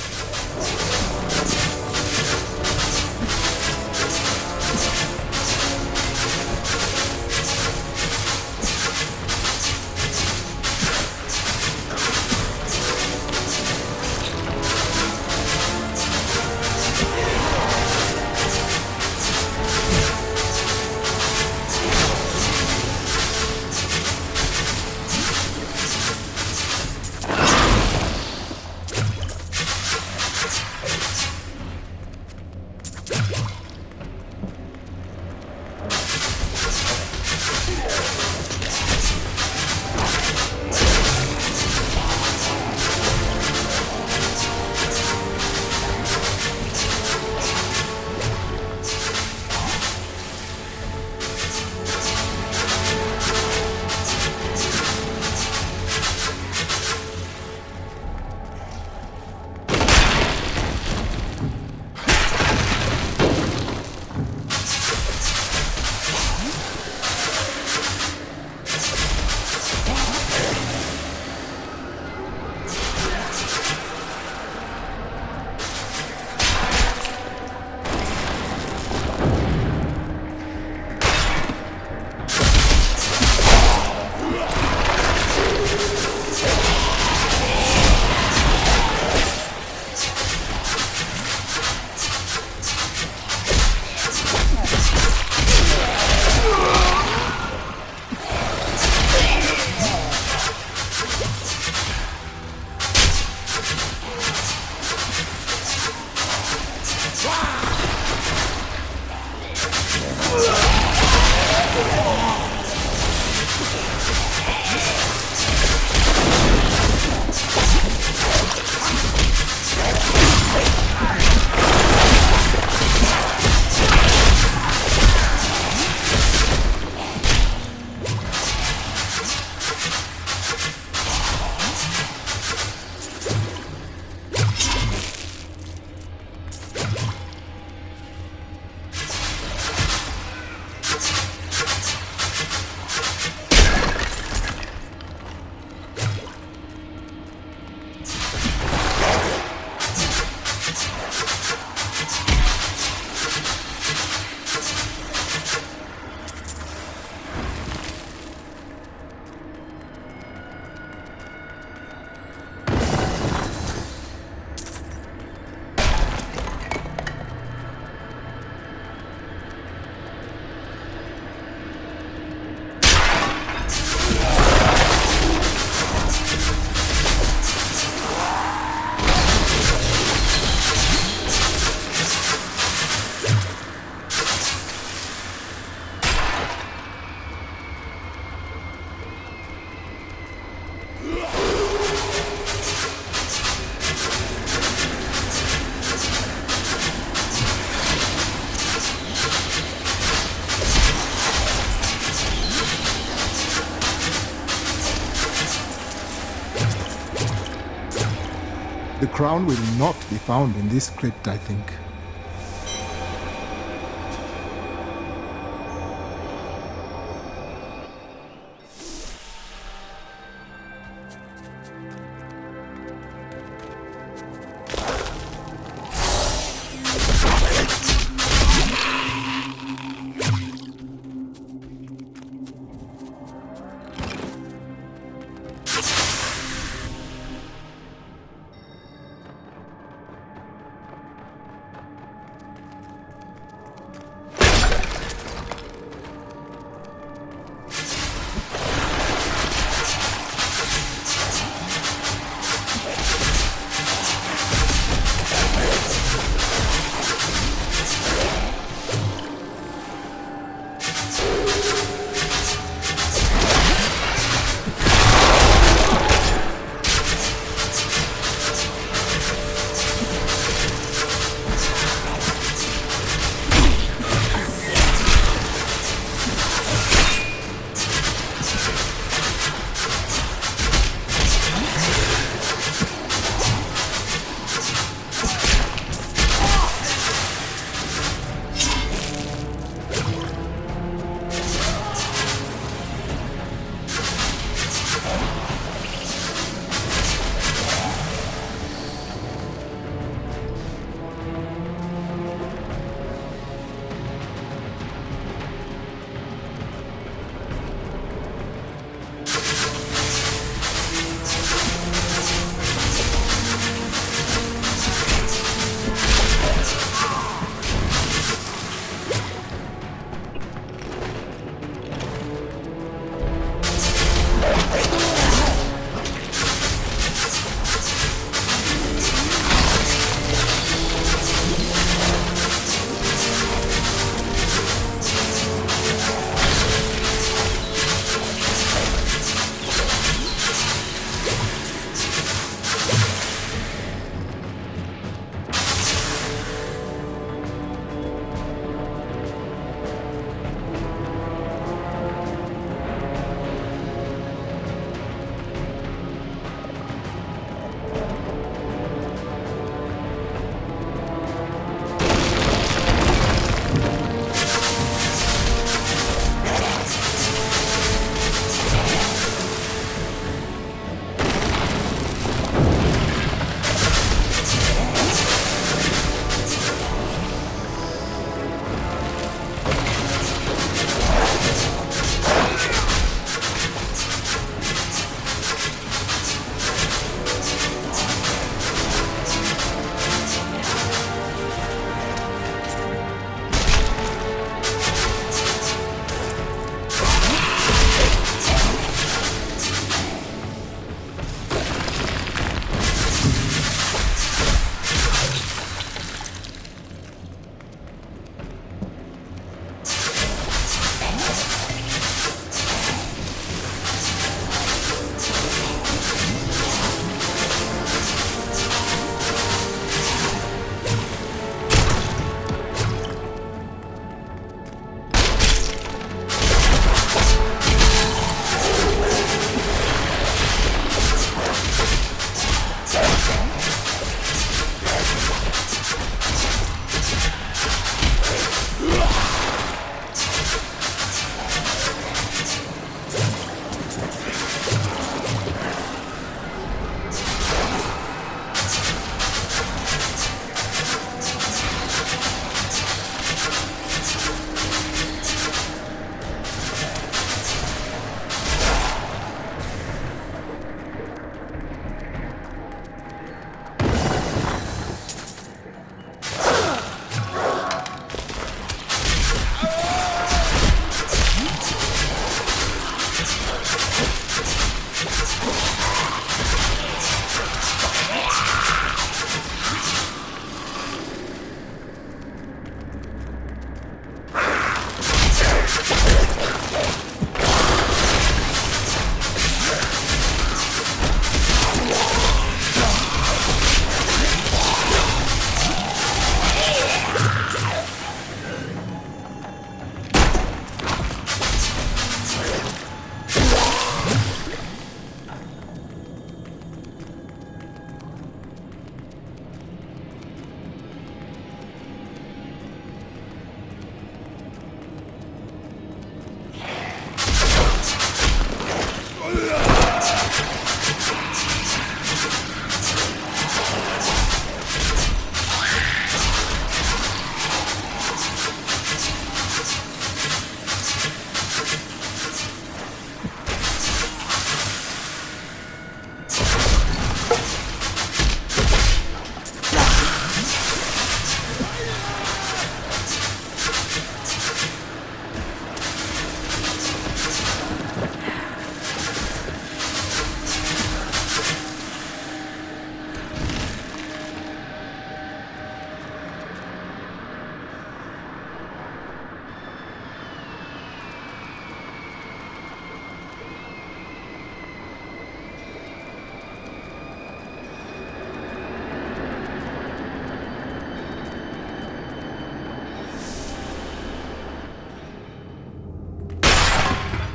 The crown will not be found in this crypt, I think.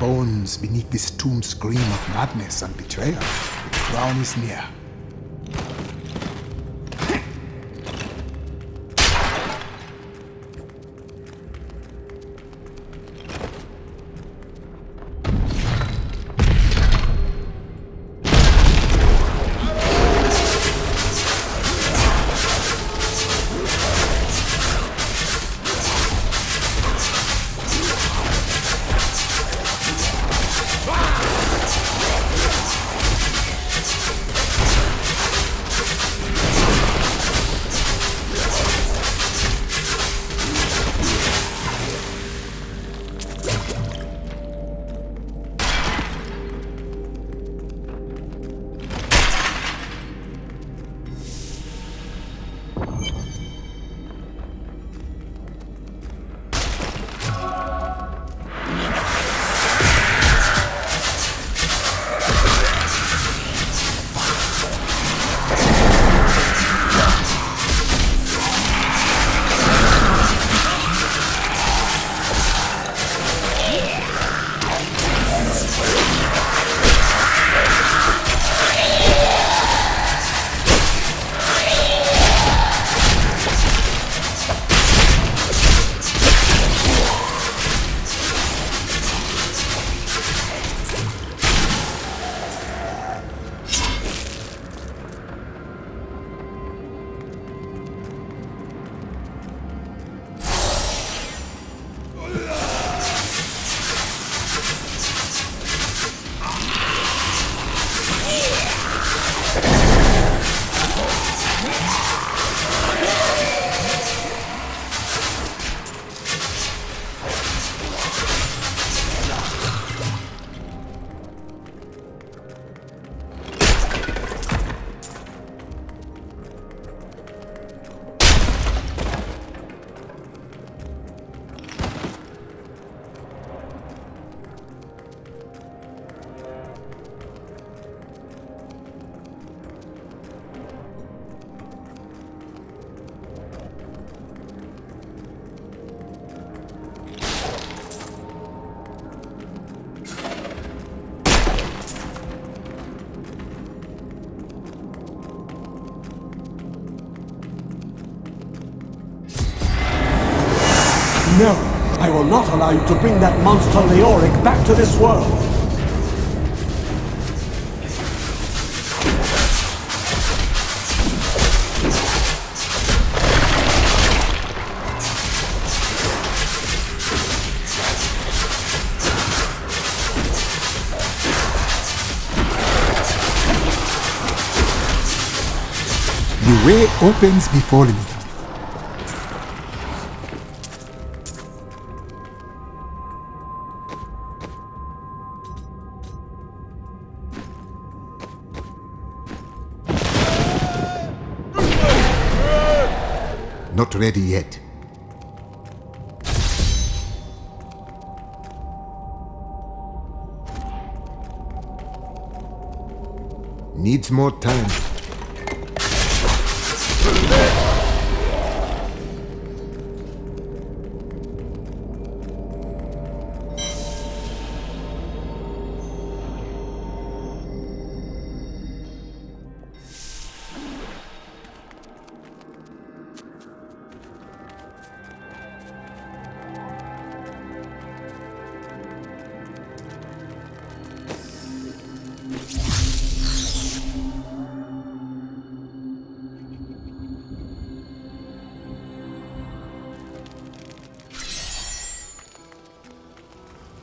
bones beneath this tomb scream of madness and betrayal. The crown is near. No, I will not allow you to bring that monster Leoric back to this world. The way opens before me. Not ready yet. Needs more time.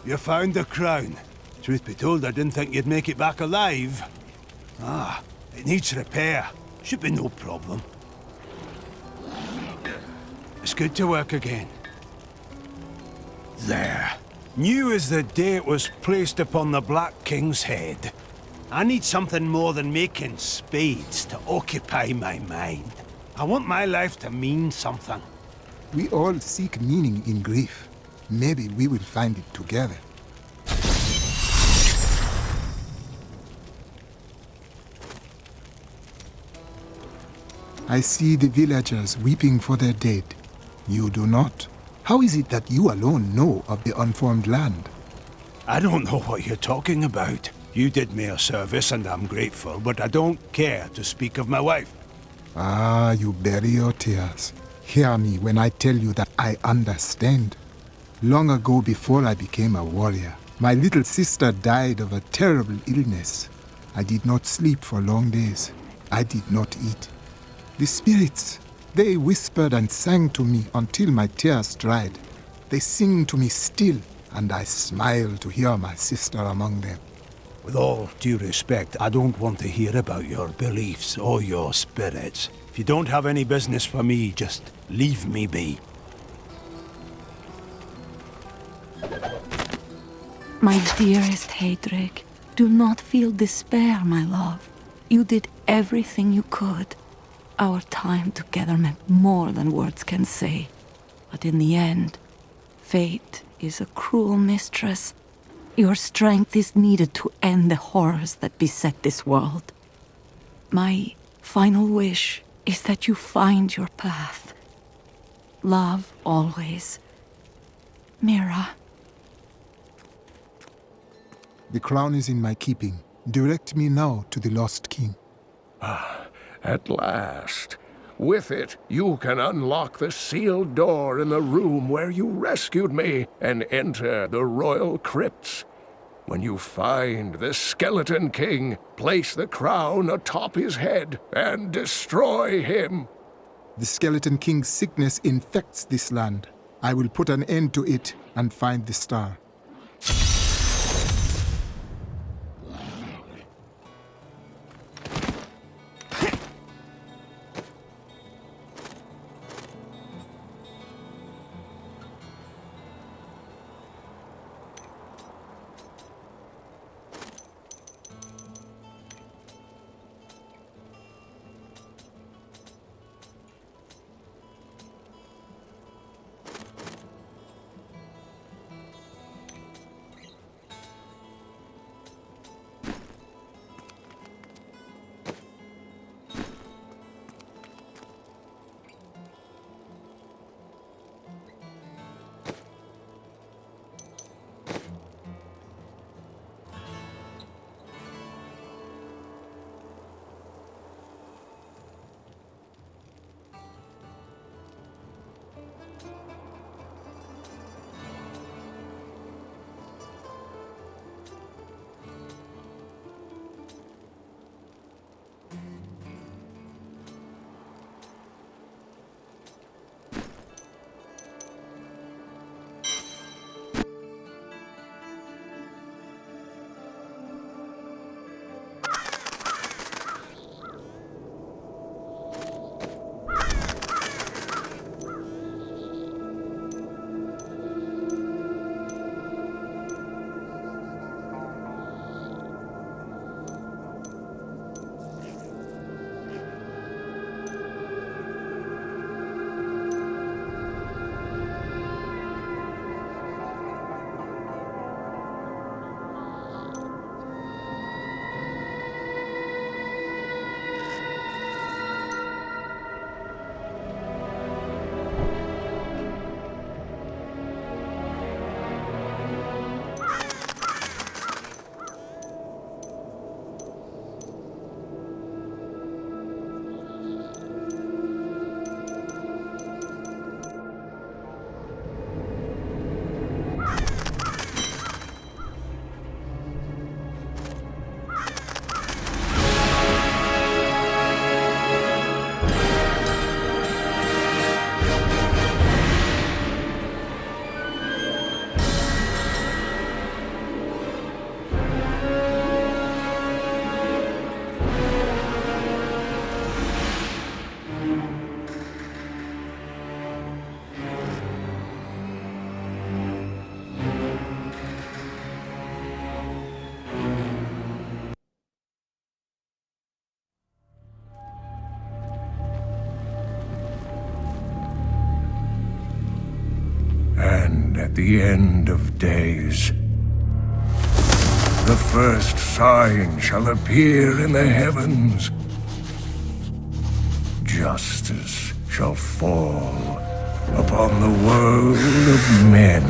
You found the crown. Truth be told, I didn't think you'd make it back alive. Ah, it needs repair. Should be no problem. It's good to work again. There. New as the day it was placed upon the Black King's head. I need something more than making spades to occupy my mind. I want my life to mean something. We all seek meaning in grief. Maybe we will find it together. I see the villagers weeping for their dead. You do not. How is it that you alone know of the unformed land? I don't know what you're talking about. You did me a service and I'm grateful, but I don't care to speak of my wife. Ah, you bury your tears. Hear me when I tell you that I understand. Long ago, before I became a warrior, my little sister died of a terrible illness. I did not sleep for long days. I did not eat. The spirits, they whispered and sang to me until my tears dried. They sing to me still, and I smile to hear my sister among them. With all due respect, I don't want to hear about your beliefs or your spirits. If you don't have any business for me, just leave me be. My dearest Heydrich, do not feel despair, my love. You did everything you could. Our time together meant more than words can say. But in the end, fate is a cruel mistress. Your strength is needed to end the horrors that beset this world. My final wish is that you find your path. Love always. Mira. The crown is in my keeping. Direct me now to the lost king. At last. With it, you can unlock the sealed door in the room where you rescued me and enter the royal crypts. When you find the Skeleton King, place the crown atop his head and destroy him. The Skeleton King's sickness infects this land. I will put an end to it and find the star. And at the end of days, the first sign shall appear in the heavens. Justice shall fall upon the world of men.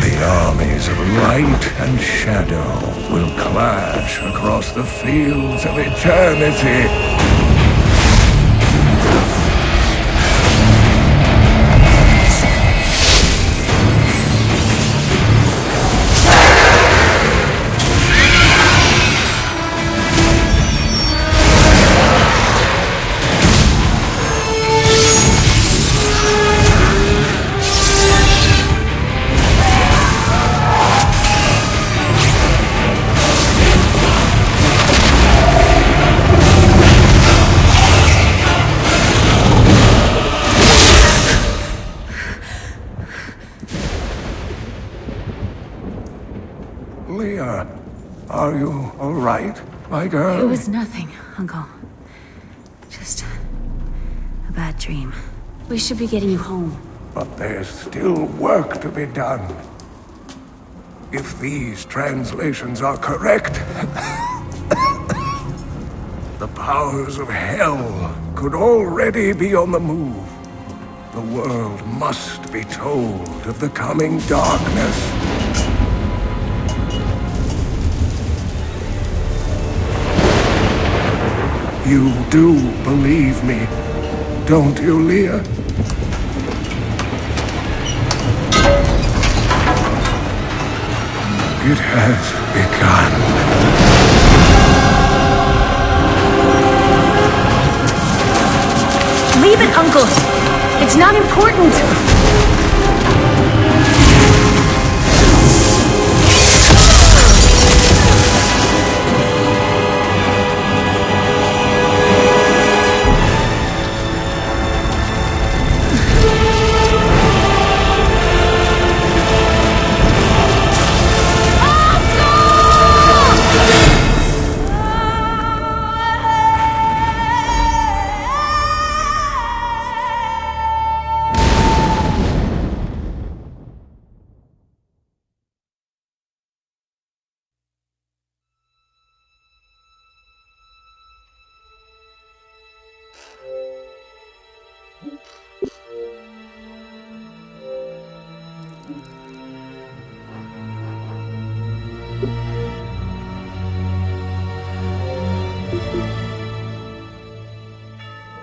The armies of light and shadow will clash across the fields of eternity. Leah, are you all right, my girl? It was nothing, Uncle. Just a bad dream. We should be getting you home. But there's still work to be done. If these translations are correct, the powers of hell could already be on the move. The world must be told of the coming darkness. You do believe me, don't you, Leah? It has begun. Leave it, Uncle! It's not important!